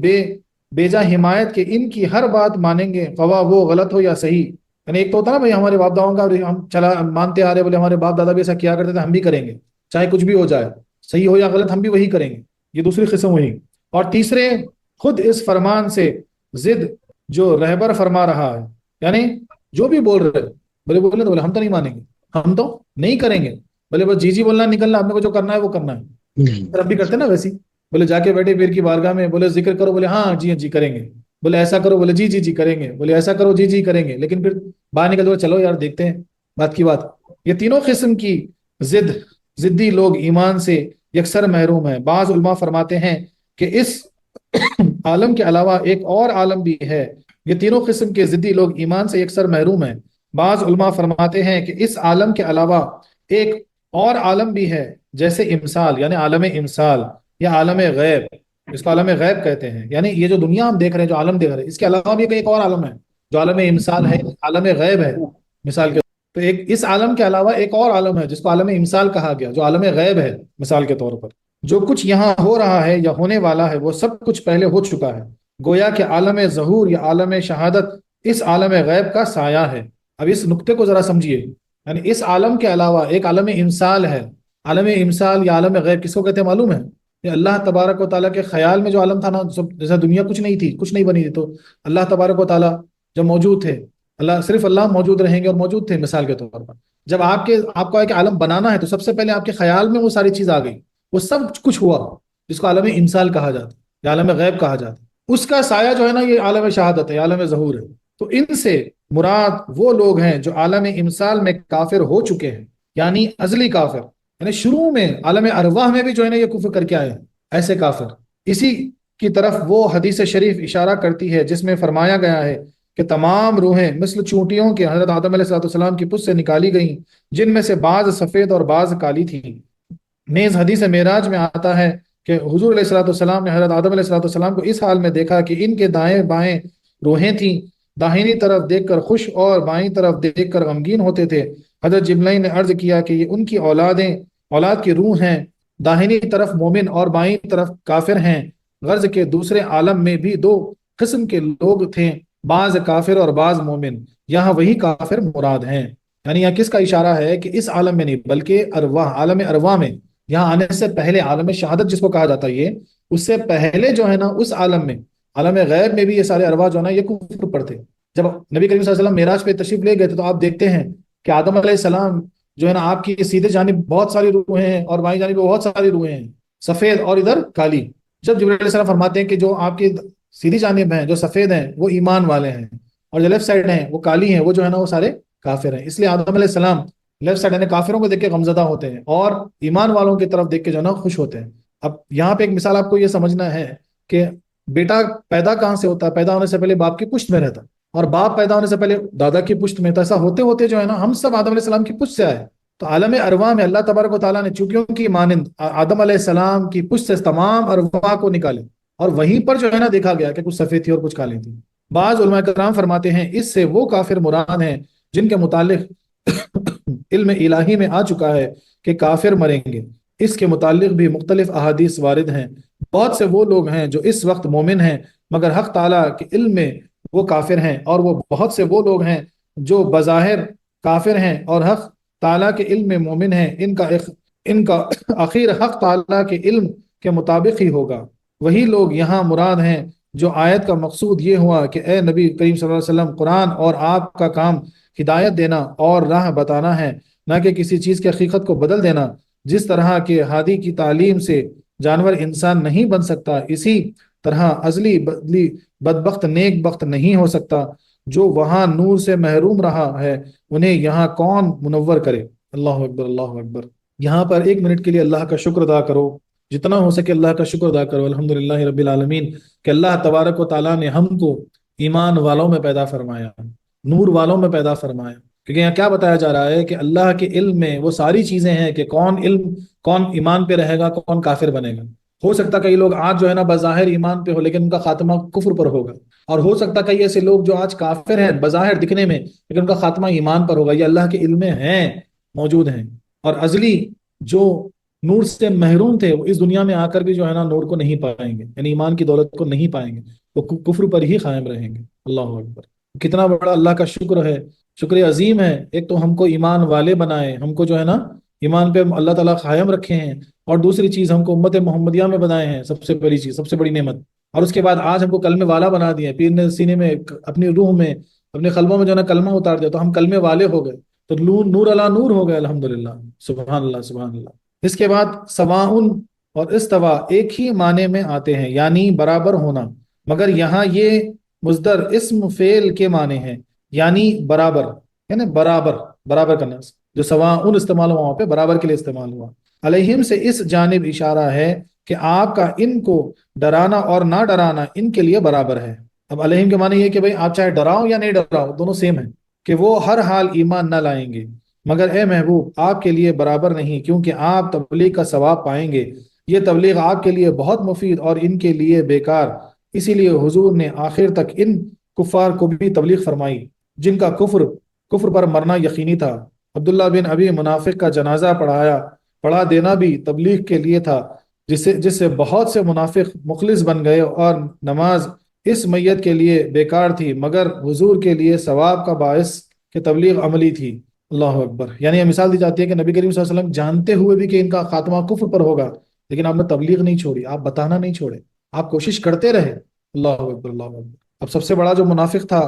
S1: بیجا حمایت کے ان کی ہر بات مانیں گے، خواہ وہ غلط ہو یا صحیح۔ یعنی ایک تو ہوتا نا بھائی ہمارے باپ داؤں کا ہم چلا مانتے آ رہے، بولے ہمارے باپ دادا بھی ایسا کیا کرتے تھے، ہم بھی کریں گے، چاہے کچھ بھی ہو جائے، صحیح ہو یا غلط ہم بھی وہی کریں گے، یہ دوسری قسم ہوئی۔ اور تیسرے خود اس فرمان سے ضد جو رہبر فرما رہا ہے، یعنی جو بھی بول رہے بولے تو بولے ہم تو نہیں مانیں گے، ہم تو نہیں کریں گے، بولے بس جی جی بولنا نکلنا، آپ نے کو جو کرنا ہے وہ کرنا ہے، پھر ہم بھی کرتے ہیں نا ویسی، بولے جا کے بیٹھے پیر کی بارگاہ میں، بولے ذکر کرو، بولے ہاں جی جی کریں گے، بولے ایسا کرو، بولے جی جی جی کریں گے، بولے ایسا کرو، جی جی کریں گے، لیکن پھر باہر نکل دو، چلو یار دیکھتے ہیں بات کی بات۔ یہ تینوں قسم کی ضدی لوگ ایمان سے یکسر محروم ہیں۔ بعض علماء فرماتے ہیں کہ اس عالم کے علاوہ ایک اور عالم بھی ہے، یہ تینوں قسم کے ضدی لوگ ایمان سے یکسر محروم ہیں۔ بعض علماء فرماتے ہیں کہ اس عالم کے علاوہ ایک اور عالم بھی ہے، جیسے امثال، یعنی عالم امثال یا عالم غیب، اس کو عالم غیب کہتے ہیں، یعنی یہ جو دنیا ہم دیکھ رہے ہیں، جو عالم دیکھ رہے ہیں، اس کے علاوہ بھی ایک اور عالم ہے جو عالم امثال ہے، عالم غیب ہے مثال کے، تو ایک اس عالم کے علاوہ ایک اور عالم ہے جس کو عالم امثال کہا گیا، جو عالم غیب ہے مثال کے طور پر۔ جو کچھ یہاں ہو رہا ہے یا ہونے والا ہے وہ سب کچھ پہلے ہو چکا ہے، گویا کہ عالم ظہور یا عالم شہادت اس عالم غیب کا سایہ ہے۔ اب اس نقطے کو ذرا سمجھیے، یعنی اس عالم کے علاوہ ایک عالم امثال ہے، عالم امثال یا عالم غیب کس کو کہتے ہیں معلوم ہے؟ یہ اللہ تبارک و تعالیٰ کے خیال میں جو عالم تھا نا، جیسا دنیا کچھ نہیں تھی، کچھ نہیں بنی تھی، تو اللہ تبارک و تعالیٰ جب موجود تھے، صرف اللہ موجود رہیں گے اور موجود تھے مثال کے طور پر، جب آپ کو ایک عالم بنانا ہے تو سب سے پہلے آپ کے خیال میں وہ ساری چیز آ گئی، وہ سب کچھ ہوا جس کو عالم امثال کہا جاتا ہے یا عالم غیب کہا جاتا ہے، اس کا سایہ جو ہے نا یہ عالم شہادت ہے، عالم ظہور ہے۔ تو ان سے مراد وہ لوگ ہیں جو عالم امثال میں کافر ہو چکے ہیں، یعنی ازلی کافر، یعنی شروع میں عالم ارواح میں بھی جو ہے نا یہ کفر کر کے آئے ہیں، ایسے کافر۔ اسی کی طرف وہ حدیث شریف اشارہ کرتی ہے جس میں فرمایا گیا ہے کہ تمام روحیں مثل چونٹیوں کے حضرت آدم علیہ السلام کی پشت سے نکالی گئیں، جن میں سے بعض سفید اور بعض کالی تھیں۔ نیز حدیث معراج میں آتا ہے کہ حضور علیہ السلام نے حضرت آدم علیہ السلام کو اس حال میں دیکھا کہ ان کے دائیں بائیں روحیں تھیں، داہنی طرف دیکھ کر خوش اور بائیں طرف دیکھ کر غمگین ہوتے تھے۔ حضرت جبرائیل نے عرض کیا کہ یہ ان کی اولاد کی روح ہیں، داہنی طرف مومن اور بائیں طرف کافر ہیں۔ غرض کے دوسرے عالم میں بھی دو قسم کے لوگ تھے، بعض کافر اور بعض مومن، یہاں وہی کافر مراد ہیں۔ یعنی یہاں کس کا اشارہ ہے کہ اس عالم میں نہیں بلکہ ارواح، عالم ارواح میں، یہاں آنے سے پہلے عالم شہادت جس کو کہا جاتا ہے، یہ اس سے پہلے جو ہے نا اس عالم میں، عالم غیب میں بھی یہ سارے ارواح جو ہے نا یہ کفر پر تھے۔ جب نبی کریم صلی اللہ علیہ وسلم معراج پہ تشریف لے گئے تھے تو آپ دیکھتے ہیں کہ آدم علیہ السلام جو ہے نا آپ کی سیدھے جانب بہت ساری روحیں ہیں اور بائیں جانب بہت ساری روحیں ہیں، سفید اور ادھر کالی۔ جب جبرائیل علیہ السلام فرماتے ہیں کہ جو آپ کی سیدھی جانب ہیں، جو سفید ہیں وہ ایمان والے ہیں، اور جو لیفٹ سائڈ ہیں وہ کالی ہیں، وہ جو ہے نا وہ سارے کافر ہیں۔ اس لیے آدم علیہ السلام لیفٹ سائڈ یعنی کافروں کو دیکھ کے غمزدہ ہوتے ہیں اور ایمان والوں کی طرف دیکھ کے جو ہے نا خوش ہوتے ہیں۔ اب یہاں پہ ایک مثال آپ کو یہ سمجھنا ہے کہ بیٹا پیدا کہاں سے ہوتا ہے؟ پیدا ہونے سے پہلے باپ کی پشت میں رہتا، اور باپ پیدا ہونے سے پہلے دادا کی پشت میں، تو ایسا ہوتے ہوتے جو ہے نا ہم سب آدم علیہ السلام کی پشت سے آئے۔ تو عالم ارواح میں اللہ تبارک و تعالیٰ نے چونکہ ان کی مانند آدم علیہ السلام کی پشت سے تمام ارواح کو نکالے، اور وہیں پر جو ہے نا دیکھا گیا کہ کچھ سفید تھی اور کچھ کالی تھی۔ بعض علماء کرام فرماتے ہیں اس سے وہ کافر مراد ہیں جن کے متعلق علم الہی میں آ چکا ہے کہ کافر مریں گے۔ اس کے متعلق بھی مختلف احادیث وارد ہیں۔ بہت سے وہ لوگ ہیں جو اس وقت مومن ہیں مگر حق تعالیٰ کے علم میں وہ کافر ہیں، اور وہ بہت سے وہ لوگ ہیں جو بظاہر کافر ہیں اور حق تعالیٰ کے علم میں مومن ہیں، ان کا آخر حق تعالیٰ کے علم کے مطابق ہی ہوگا۔ وہی لوگ یہاں مراد ہیں جو آیت کا مقصود یہ ہوا کہ اے نبی کریم صلی اللہ علیہ وسلم، قرآن اور آپ کا کام ہدایت دینا اور راہ بتانا ہے، نہ کہ کسی چیز کی حقیقت کو بدل دینا۔ جس طرح کہ ہادی کی تعلیم سے جانور انسان نہیں بن سکتا، اسی طرح ازلی بدلی بدبخت نیک بخت نہیں ہو سکتا۔ جو وہاں نور سے محروم رہا ہے انہیں یہاں کون منور کرے۔ اللہ اکبر، اللہ اکبر۔ یہاں پر 1 منٹ کے لیے اللہ کا شکر ادا کرو، جتنا ہو سکے اللہ کا شکر ادا کرو۔ الحمدللہ رب العالمین کہ اللہ تبارک و تعالیٰ نے ہم کو ایمان والوں میں پیدا فرمایا، نور والوں میں پیدا فرمایا۔ کیونکہ یہاں کیا بتایا جا رہا ہے کہ اللہ کے علم میں وہ ساری چیزیں ہیں کہ کون ایمان پہ رہے گا، کون کافر بنے گا۔ ہو سکتا کئی لوگ آج جو ہے نا بظاہر ایمان پہ ہو لیکن ان کا خاتمہ کفر پر ہوگا، اور ہو سکتا کئی ایسے لوگ جو آج کافر ہیں بظاہر دکھنے میں لیکن ان کا خاتمہ ایمان پر ہوگا۔ یہ اللہ کے علم میں ہیں، موجود ہیں۔ اور ازلی جو نور سے محروم تھے وہ اس دنیا میں آ کر بھی جو ہے نا نور کو نہیں پائیں گے، یعنی ایمان کی دولت کو نہیں پائیں گے، وہ کفر پر ہی قائم رہیں گے۔ اللہ اکبر۔ کتنا بڑا اللہ کا شکر ہے، شکر عظیم ہے۔ ایک تو ہم کو ایمان والے بنائے، ہم کو جو ہے نا ایمان پہ اللہ تعالیٰ قائم رکھے ہیں، اور دوسری چیز ہم کو امت محمدیہ میں بنائے ہیں، سب سے بڑی چیز، سب سے بڑی نعمت۔ اور اس کے بعد آج ہم کو کلمے والا بنا دیا، پیر نے سینے میں اپنی روح میں اپنے قلبوں میں جو ہے نا کلمہ اتار دیا، تو ہم کلمے والے ہو گئے، تو نور علی نور ہو گئے۔ الحمدللہ، سبحان اللہ، سبحان اللہ۔ اس کے بعد سواؤن اور استوا ایک ہی معنی میں آتے ہیں، یعنی برابر ہونا، مگر یہاں یہ مصدر اسم فعل کے معنی ہیں، یعنی برابر، یعنی برابر کرنا۔ جو سواؤن استعمال ہوا وہاں پہ برابر کے لیے استعمال ہوا۔ علیہم سے اس جانب اشارہ ہے کہ آپ کا ان کو ڈرانا اور نہ ڈرانا ان کے لیے برابر ہے۔ اب علیہم کے معنی یہ کہ بھئی آپ چاہے ڈراؤ یا نہیں ڈراؤ، دونوں سیم ہیں، کہ وہ ہر حال ایمان نہ لائیں گے، مگر اے محبوب آپ کے لیے برابر نہیں، کیونکہ آپ تبلیغ کا ثواب پائیں گے۔ یہ تبلیغ آپ کے لیے بہت مفید اور ان کے لیے بیکار، اسی لیے حضور نے آخر تک ان کفار کو بھی تبلیغ فرمائی جن کا کفر پر مرنا یقینی تھا۔ عبداللہ بن ابی منافق کا جنازہ پڑھا دینا بھی تبلیغ کے لیے تھا، جس سے بہت سے منافق مخلص بن گئے، اور نماز اس میت کے لیے بیکار تھی، مگر حضور کے لیے ثواب کا باعث کہ تبلیغ عملی تھی۔ اللہ اکبر۔ یعنی یہ مثال دی جاتی ہے کہ نبی کریم صلی اللہ علیہ وسلم جانتے ہوئے بھی کہ ان کا خاتمہ کفر پر ہوگا، لیکن آپ نے تبلیغ نہیں چھوڑی، آپ بتانا نہیں چھوڑے، آپ کوشش کرتے رہے۔ اللہ اکبر، اللہ اکبر۔ اب سب سے بڑا جو منافق تھا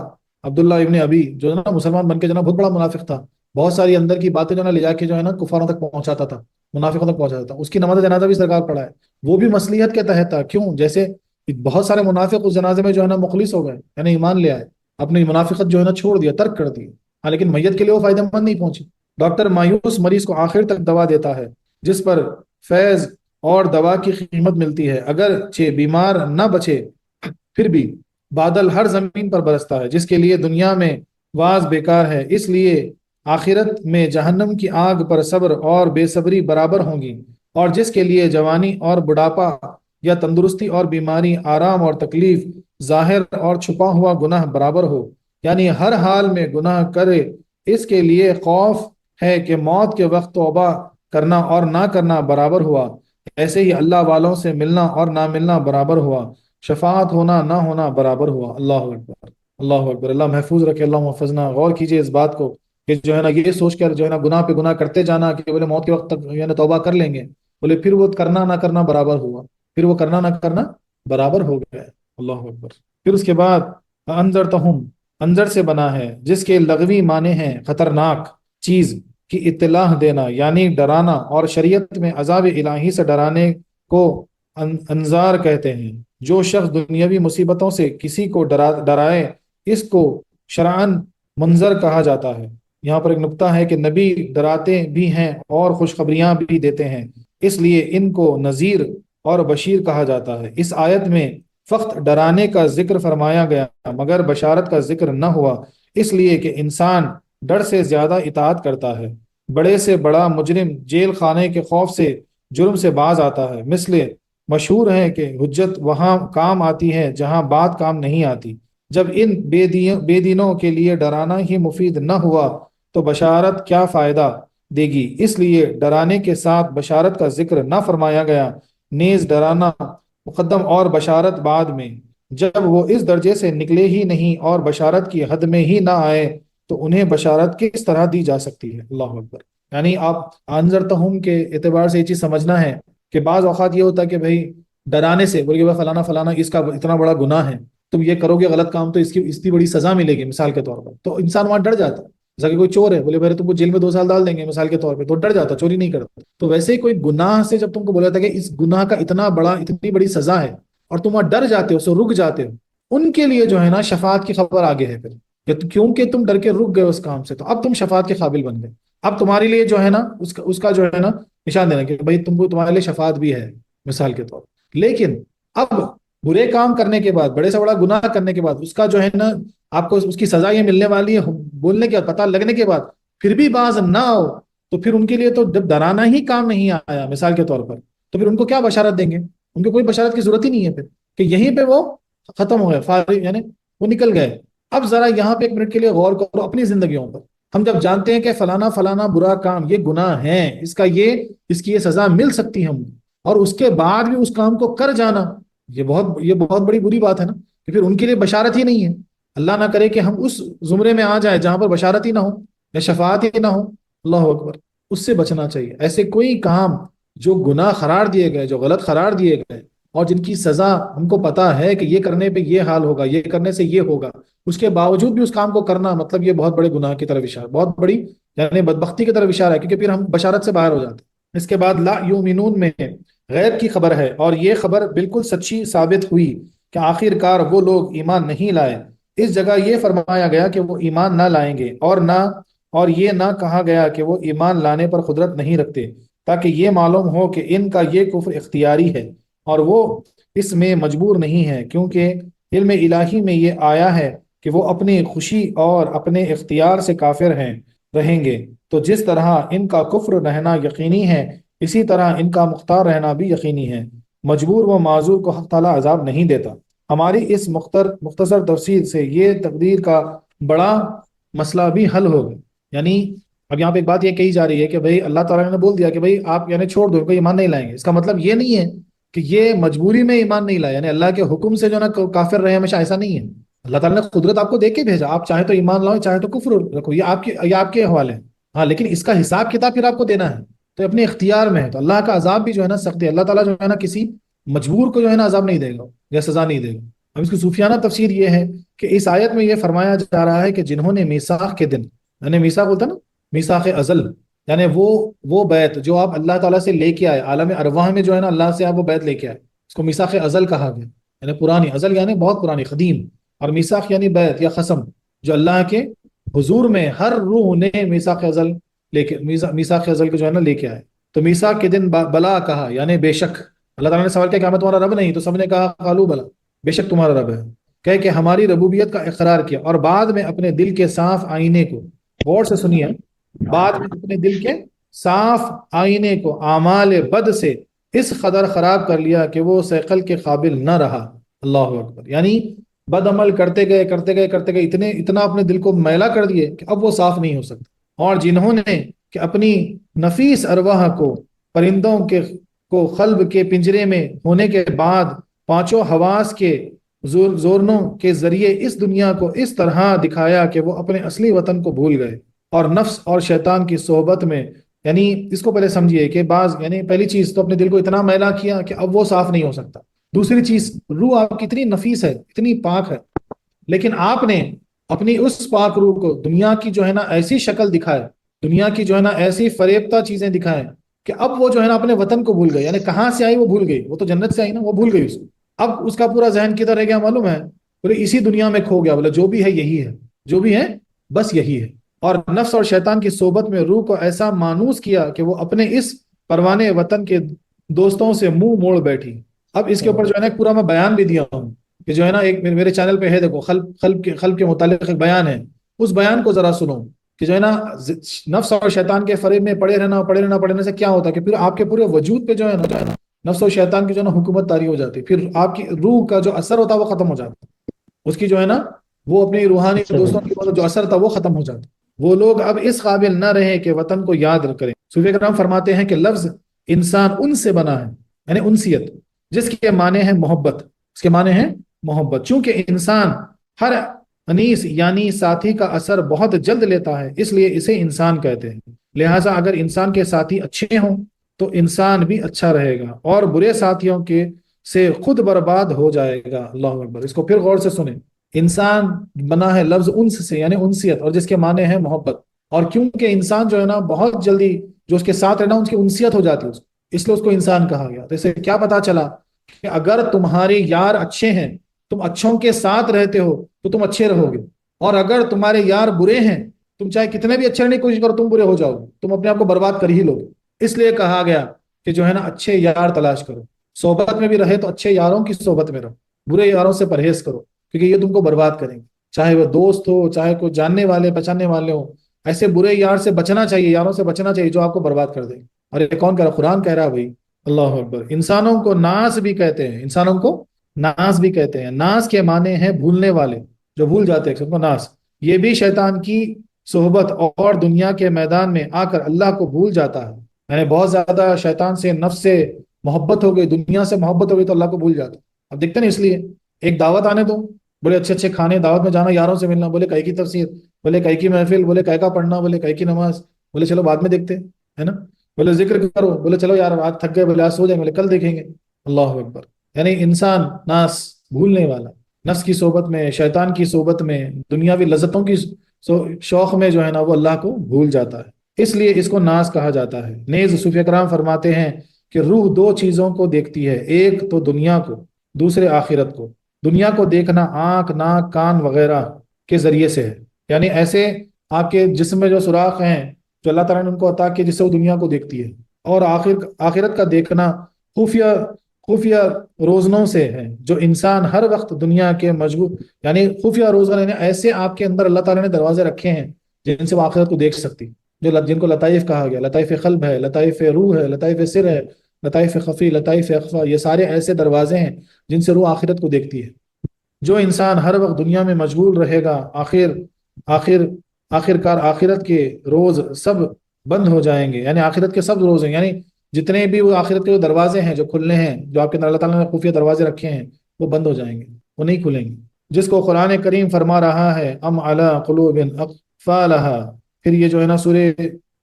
S1: عبداللہ ابن ابی، جو ہے نا مسلمان بن کے جو ہے نا بہت بڑا منافق تھا، بہت ساری اندر کی باتیں جو ہے نا لے جا کے جو ہے نا کفاروں تک پہنچاتا تھا، منافقوں تک پہنچاتا تھا۔ اس کی نماز جنازہ بھی سرکار پڑھا ہے، وہ بھی مصلیحت کے تحت تھا۔ کیوں؟ جیسے بہت سارے منافق اس جنازے میں جو ہے نا مخلص ہو گئے، یعنی ایمان لے آئے، اپنی منافقت جو ہے نا چھوڑ دیا، ترک کر دی، ہاں، لیکن میت کے لیے وہ فائدہ مند نہیں پہنچی۔ ڈاکٹر مایوس مریض کو آخر تک دوا دیتا ہے، جس پر فیض اور دوا کی قیمت ملتی ہے، اگرچہ بیمار نہ بچے پھر بھی بادل ہر زمین پر برستا ہے، جس کے لیے دنیا میں واز بیکار ہے، اس لیے آخرت میں جہنم کی آگ پر صبر اور بے صبری برابر ہوں گی، اور جس کے لیے جوانی اور بڑھاپا یا تندرستی اور بیماری، آرام اور تکلیف، ظاہر اور چھپا ہوا گناہ برابر ہو، یعنی ہر حال میں گناہ کرے، اس کے لیے خوف ہے کہ موت کے وقت توبہ کرنا اور نہ کرنا برابر ہوا، ایسے ہی اللہ والوں سے ملنا اور نہ ملنا برابر ہوا، شفاعت ہونا نہ ہونا برابر ہوا۔ اللہ اکبر، اللہ اکبر۔ اللہ محفوظ رکھے، اللہ محفظنا۔ غور کیجئے اس بات کو کہ جو ہے نا یہ سوچ کر جو ہے نا گناہ پہ گناہ کرتے جانا کہ بولے موت کے وقت تک جو ہے نا توبہ کر لیں گے، بولے پھر وہ کرنا نہ کرنا برابر ہوا، پھر وہ کرنا نہ کرنا برابر ہو گیا۔ اللہ اکبر۔ پھر اس کے بعد انذرتہم، انذر سے بنا ہے، جس کے لغوی معنی ہیں خطرناک چیز کی اطلاع دینا، یعنی ڈرانا، اور شریعت میں عذاب الہی سے ڈرانے کو انذار کہتے ہیں۔ جو شخص دنیاوی مصیبتوں سے کسی کو ڈرائے اس کو شرعاً منذر کہا جاتا ہے۔ یہاں پر ایک نکتہ ہے کہ نبی ڈراتے بھی ہیں اور خوشخبریاں بھی دیتے ہیں، اس لیے ان کو نذیر اور بشیر کہا جاتا ہے۔ اس آیت میں فقط ڈرانے کا ذکر فرمایا گیا مگر بشارت کا ذکر نہ ہوا، اس لیے کہ انسان ڈر سے زیادہ اطاعت کرتا ہے۔ بڑے سے بڑا مجرم جیل خانے کے خوف سے جرم سے باز آتا ہے، مثل مشہور ہے کہ حجت وہاں کام آتی ہے جہاں بات کام نہیں آتی۔ جب ان بے دینوں کے لیے ڈرانا ہی مفید نہ ہوا تو بشارت کیا فائدہ دے گی، اس لیے ڈرانے کے ساتھ بشارت کا ذکر نہ فرمایا گیا، نیز ڈرانا مقدم اور بشارت بعد میں۔
S2: جب وہ اس درجے سے نکلے ہی نہیں اور بشارت کی حد میں ہی نہ آئے تو انہیں بشارت کس طرح دی جا سکتی ہے؟ اللہ اکبر. یعنی آپ انذرتہم کے اعتبار سے یہ چیز سمجھنا ہے کہ بعض اوقات یہ ہوتا ہے کہ بھائی ڈرانے سے بولے کہ بھائی فلانا فلانا اس کا اتنا بڑا گناہ ہے، تم یہ کرو گے غلط کام تو اس کی اتنی بڑی سزا ملے گی مثال کے طور پر، تو انسان وہاں ڈر جاتا ہے. جیسا کہ کوئی چور ہے، بولے بھائی تم کو جیل میں 2 سال ڈال دیں گے مثال کے طور پہ، تو ڈر جاتا، چوری نہیں کرتا. تو ویسے ہی کوئی گناہ سے جب تم کو بولا تھا کہ اس گناہ کا اتنی بڑی سزا ہے اور تم وہاں ڈر جاتے ہو، سو رک جاتے ہو، ان کے لیے جو ہے نا شفاعت کی خبر آگے ہے پھر کیونکہ تم ڈر کے رک گئے اس کام سے، تو اب تم شفاعت کے قابل بن گئے. اب تمہارے لیے جو ہے نا اس کا جو ہے نا نشان دینا کہ بھائی تمہارے لیے شفاعت بھی ہے مثال کے طور پر. لیکن اب برے کام کرنے کے بعد، بڑے سے بڑا گناہ کرنے کے بعد اس کا جو ہے نا آپ کو اس کی سزا یہ ملنے والی ہے بولنے کے بعد، پتہ لگنے کے بعد پھر بھی باز نہ ہو، تو پھر ان کے لیے تو جب ڈرانا ہی کام نہیں آیا مثال کے طور پر، تو پھر ان کو کیا بشارت دیں گے؟ ان کو کوئی بشارت کی ضرورت ہی نہیں ہے پھر، کہ یہیں پہ وہ ختم ہو گئے، فارغ یعنی وہ نکل گئے. اب ذرا یہاں پہ ایک منٹ کے لیے غور کرو اپنی زندگیوں پر. ہم جب جانتے ہیں کہ فلانا فلانا برا کام یہ گناہ ہے، اس کی یہ سزا مل سکتی ہے ہم، اور اس کے بعد بھی اس کام کو کر جانا، یہ بہت بڑی بری بات ہے نا، کہ پھر ان کے لیے بشارت ہی نہیں ہے. اللہ نہ کرے کہ ہم اس زمرے میں آ جائیں جہاں پر بشارت ہی نہ ہو یا شفاعت ہی نہ ہو. اللہ اکبر. اس سے بچنا چاہیے. ایسے کوئی کام جو گناہ قرار دیے گئے، جو غلط قرار دیے گئے، اور جن کی سزا ہم کو پتا ہے کہ یہ کرنے پہ یہ حال ہوگا، یہ کرنے سے یہ ہوگا، اس کے باوجود بھی اس کام کو کرنا، مطلب یہ بہت بڑے گناہ کی طرف اشارہ، بہت بڑی یعنی بدبختی کی طرف اشارہ ہے، کیونکہ پھر ہم بشارت سے باہر ہو جاتے ہیں. اس کے بعد لا یومنون میں غیب کی خبر ہے، اور یہ خبر بالکل سچی ثابت ہوئی کہ آخر کار وہ لوگ ایمان نہیں لائے. اس جگہ یہ فرمایا گیا کہ وہ ایمان نہ لائیں گے، اور یہ نہ کہا گیا کہ وہ ایمان لانے پر قدرت نہیں رکھتے، تاکہ یہ معلوم ہو کہ ان کا یہ کفر اختیاری ہے اور وہ اس میں مجبور نہیں ہے، کیونکہ علم الہی میں یہ آیا ہے کہ وہ اپنی خوشی اور اپنے اختیار سے کافر رہیں گے. تو جس طرح ان کا کفر رہنا یقینی ہے، اسی طرح ان کا مختار رہنا بھی یقینی ہے. مجبور و معذور کو حق تعالی عذاب نہیں دیتا. ہماری اس مختصر تفصیل سے یہ تقدیر کا بڑا مسئلہ بھی حل ہوگا. یعنی اب یہاں پہ ایک بات یہ کہی جا رہی ہے کہ بھئی اللہ تعالیٰ نے بول دیا کہ بھئی آپ یعنی چھوڑ دو، کوئی ایمان نہیں لائیں گے. اس کا مطلب یہ نہیں ہے کہ یہ مجبوری میں ایمان نہیں لائے، یعنی اللہ کے حکم سے جو نا کافر رہے ہمیشہ، ایسا نہیں ہے. اللہ تعالیٰ نے قدرت آپ کو دے کے بھیجا، آپ چاہے تو ایمان لاؤ چاہے تو کفر رکھو، یہ آپ کے حوالے ہے. ہاں لیکن اس کا حساب کتاب پھر آپ کو دینا ہے، تو اپنے اختیار میں ہے. تو اللہ کا عذاب بھی جو ہے نا سخت ہے. اللہ تعالیٰ جو ہے نا کسی مجبور کو جو ہے نا عذاب نہیں دے گا یا سزا نہیں دے گا. اب اس کی صوفیانہ تفسیر یہ ہے کہ اس آیت میں یہ فرمایا جا رہا ہے کہ جنہوں نے میثاق کے دن، یعنی میثاق بولتا نا میثاق ازل، یعنی وہ بیت جو آپ اللہ تعالیٰ سے لے کے آئے عالم ارواح میں، جو ہے نا اللہ سے آپ وہ بیت لے کے آئے، اس کو میثاق ازل کہا گیا. یعنی پرانی، ازل یعنی بہت پرانی قدیم، اور میثاق یعنی بیت یا قسم، جو اللہ کے حضور میں ہر روح نے میثاق ازل میثاق ازل کو جو ہے نا لے کے آئے. تو میثاق کے دن بلا کہا، یعنی بے شک. اللہ تعالیٰ نے سوال کیا کہ میں تمہارا رب نہیں؟ تو سب نے کہا قالوا بلا، بے شک تمہارا رب ہے. کہہ کہ ہماری ربوبیت کا اقرار کیا، اور بعد میں اپنے دل کے صاف آئینے کو، غور سے سنیے، بعد میں اپنے دل کے صاف آئینے کو اعمال بد سے اس قدر خراب کر لیا کہ وہ صیقل کے قابل نہ رہا. اللہ اکبر. یعنی بد عمل کرتے گئے اتنا اپنے دل کو میلا کر دیے کہ اب وہ صاف نہیں ہو سکتا. اور جنہوں نے کہ اپنی نفیس ارواح کو پرندوں کو قلب کے پنجرے میں ہونے کے بعد پانچوں حواس کے زورنوں کے ذریعے اس دنیا کو اس طرح دکھایا کہ وہ اپنے اصلی وطن کو بھول گئے، اور نفس اور شیطان کی صحبت میں، یعنی اس کو پہلے سمجھیے کہ یعنی پہلی چیز تو اپنے دل کو اتنا میلا کیا کہ اب وہ صاف نہیں ہو سکتا. دوسری چیز، روح آپ کی اتنی نفیس ہے، اتنی پاک ہے، لیکن آپ نے اپنی اس پاک روح کو دنیا کی جو ہے نا ایسی شکل دکھائے، دنیا کی جو ہے نا ایسی فریبتا چیزیں دکھائیں کہ اب وہ جو ہے نا اپنے وطن کو بھول گئے. یعنی کہاں سے آئی وہ بھول گئی، وہ تو جنت سے آئی نا، وہ بھول گئی اس کو. اب اس کا پورا ذہن کدھر رہ گیا معلوم ہے؟ بولے اسی دنیا میں کھو گیا. بولے جو بھی ہے یہی ہے، جو بھی ہے بس یہی ہے. اور نفس اور شیطان کی صحبت میں روح کو ایسا مانوس کیا کہ وہ اپنے اس پروانے وطن کے دوستوں سے منہ موڑ بیٹھی. اب اس کے اوپر جو ہے نا پورا میں بیان بھی دیا ہوں کہ جو ہے نا ایک میرے چینل پہ ہے، دیکھو خلق کے متعلق ایک بیان ہے، اس بیان کو ذرا سنو کہ جو ہے نا نفس اور شیطان کے فریب میں پڑے رہنے سے کیا ہوتا ہے کہ پھر آپ کے پورے وجود پہ جو ہے نا نفس اور شیطان کی جو ہے نا حکومت طاری ہو جاتی ہے. پھر آپ کی روح کا جو اثر ہوتا ہے وہ ختم ہو جاتا ہے، اس کی جو ہے نا وہ اپنی روحانی دوستوں کی جو اثر تھا وہ ختم ہو جاتا ہے. وہ لوگ اب اس قابل نہ رہے کہ وطن کو یاد کریں. صوفیہ کرام فرماتے ہیں کہ لفظ انسان ان سے بنا ہے، یعنی انسیت، جس کے معنی ہے محبت. اس کے معنی ہے محبت. چونکہ انسان ہر انیس یعنی ساتھی کا اثر بہت جلد لیتا ہے، اس لیے اسے انسان کہتے ہیں. لہٰذا اگر انسان کے ساتھی اچھے ہوں تو انسان بھی اچھا رہے گا، اور برے ساتھیوں کے سے خود برباد ہو جائے گا. اللہ اکبر. اس کو پھر غور سے سنیں. انسان بنا ہے لفظ انس سے، یعنی انسیت، اور جس کے معنی ہے محبت. اور کیونکہ انسان جو ہے نا بہت جلدی جو اس کے ساتھ رہنا اس کی انسیت ہو جاتی ہے، اس لیے اس کو انسان کہا گیا. تو اسے کیا پتا چلا کہ اگر تمہارے یار اچھے ہیں، تم اچھوں کے ساتھ رہتے ہو تو تم اچھے رہو گے، اور اگر تمہارے یار برے ہیں، تم چاہے کتنے بھی اچھے رہنے کی کوشش کرو تم برے ہو جاؤ گے، تم اپنے آپ کو برباد کر ہی لو گے. اس لیے کہا گیا کہ جو ہے نا اچھے یار تلاش کرو. صحبت میں بھی رہے تو اچھے یاروں کی صحبت میں رہو، برے یاروں سے پرہیز کرو، کیونکہ یہ تم کو برباد کریں گے. چاہے وہ دوست ہو، چاہے کوئی جاننے والے پہچاننے والے ہو، ایسے برے یار سے بچنا چاہیے، یاروں سے بچنا چاہیے جو آپ کو برباد کر دیں. اور یہ کون کہہ رہا؟ قرآن کہہ رہا بھائی. اللہ اکبر. انسانوں کو ناس بھی کہتے ہیں، انسانوں کو ناس بھی کہتے ہیں. ناس کے معنی ہیں بھولنے والے، جو بھول جاتے ہیں سب کو ناس. یہ بھی شیطان کی صحبت اور دنیا کے میدان میں آ کر اللہ کو بھول جاتا ہے. یعنی بہت زیادہ شیطان سے، نفس سے محبت ہو گئی، دنیا سے محبت ہو گئی تو اللہ کو بھول جاتا. اب دیکھتے نا، اس لیے ایک دعوت آنے دو، بڑے اچھے اچھے کھانے، دعوت میں جانا، یاروں سے ملنا، بولے کئی کی تفسیر، بولے کئی کی محفل، بولے کئی کا پڑھنا، بولے کئی کی نماز، بولے چلو بعد میں دیکھتے ہے نا. بولے ذکر کرو، بولے چلو یار آج تھک گئے، بولے آج سو جائیں، بولے کل دیکھیں گے. اللہ اکبر. یعنی انسان ناس، بھولنے والا، نفس کی صحبت میں، شیطان کی صحبت میں، دنیاوی لذتوں کی شوق میں جو ہے نا وہ اللہ کو بھول جاتا ہے. اس لیے اس کو ناس کہا جاتا ہے. نیز صوفیہ کرام فرماتے ہیں کہ روح دو چیزوں کو دیکھتی ہے، ایک تو دنیا کو، دوسرے آخرت کو. دنیا کو دیکھنا آنکھ، ناک، کان وغیرہ کے ذریعے سے ہے، یعنی ایسے آپ کے جسم میں جو سوراخ ہیں جو اللہ تعالیٰ نے ان کو عطا کیے جس سے وہ دنیا کو دیکھتی ہے. اور آخرت کا دیکھنا خفیہ روزنوں سے ہے، جو انسان ہر وقت دنیا کے مشغول، یعنی خفیہ روزن، یعنی ایسے آپ کے اندر اللہ تعالیٰ نے دروازے رکھے ہیں جن سے وہ آخرت کو دیکھ سکتی، جن کو لطائف کہا گیا. لطائف قلب ہے، لطائف روح ہے، لطائف سر ہے، لطائف خفی، لطائف اخفا. یہ سارے ایسے دروازے ہیں جن سے روح آخرت کو دیکھتی ہے. جو انسان ہر وقت دنیا میں مشغول رہے گا، آخر کار آخرت کے روز سب بند ہو جائیں گے. یعنی آخرت کے سب روز ہیں، یعنی جتنے بھی وہ آخرت کے جو دروازے ہیں جو کھلنے ہیں، جو آپ کے اندر اللہ تعالیٰ نے خفیہ دروازے رکھے ہیں، وہ بند ہو جائیں گے، وہ نہیں کھلیں گے. جس کو قرآن کریم فرما رہا ہے ام علی قلوب اقفالہا. پھر یہ جو ہے نا سورہ،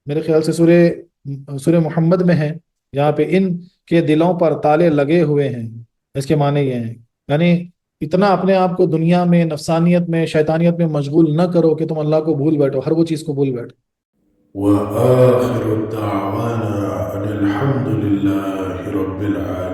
S2: میرے خیال سے سورہ محمد میں ہے، یہاں پہ ان کے دلوں پر تالے لگے ہوئے ہیں. اس کے معنی یہ ہیں، یعنی اتنا اپنے آپ کو دنیا میں، نفسانیت میں، شیطانیت میں مشغول نہ کرو کہ تم اللہ کو بھول بیٹھو، ہر وہ چیز کو بھول بیٹھو.
S3: وآخر دعوانا أن الحمد لله رب العالمين.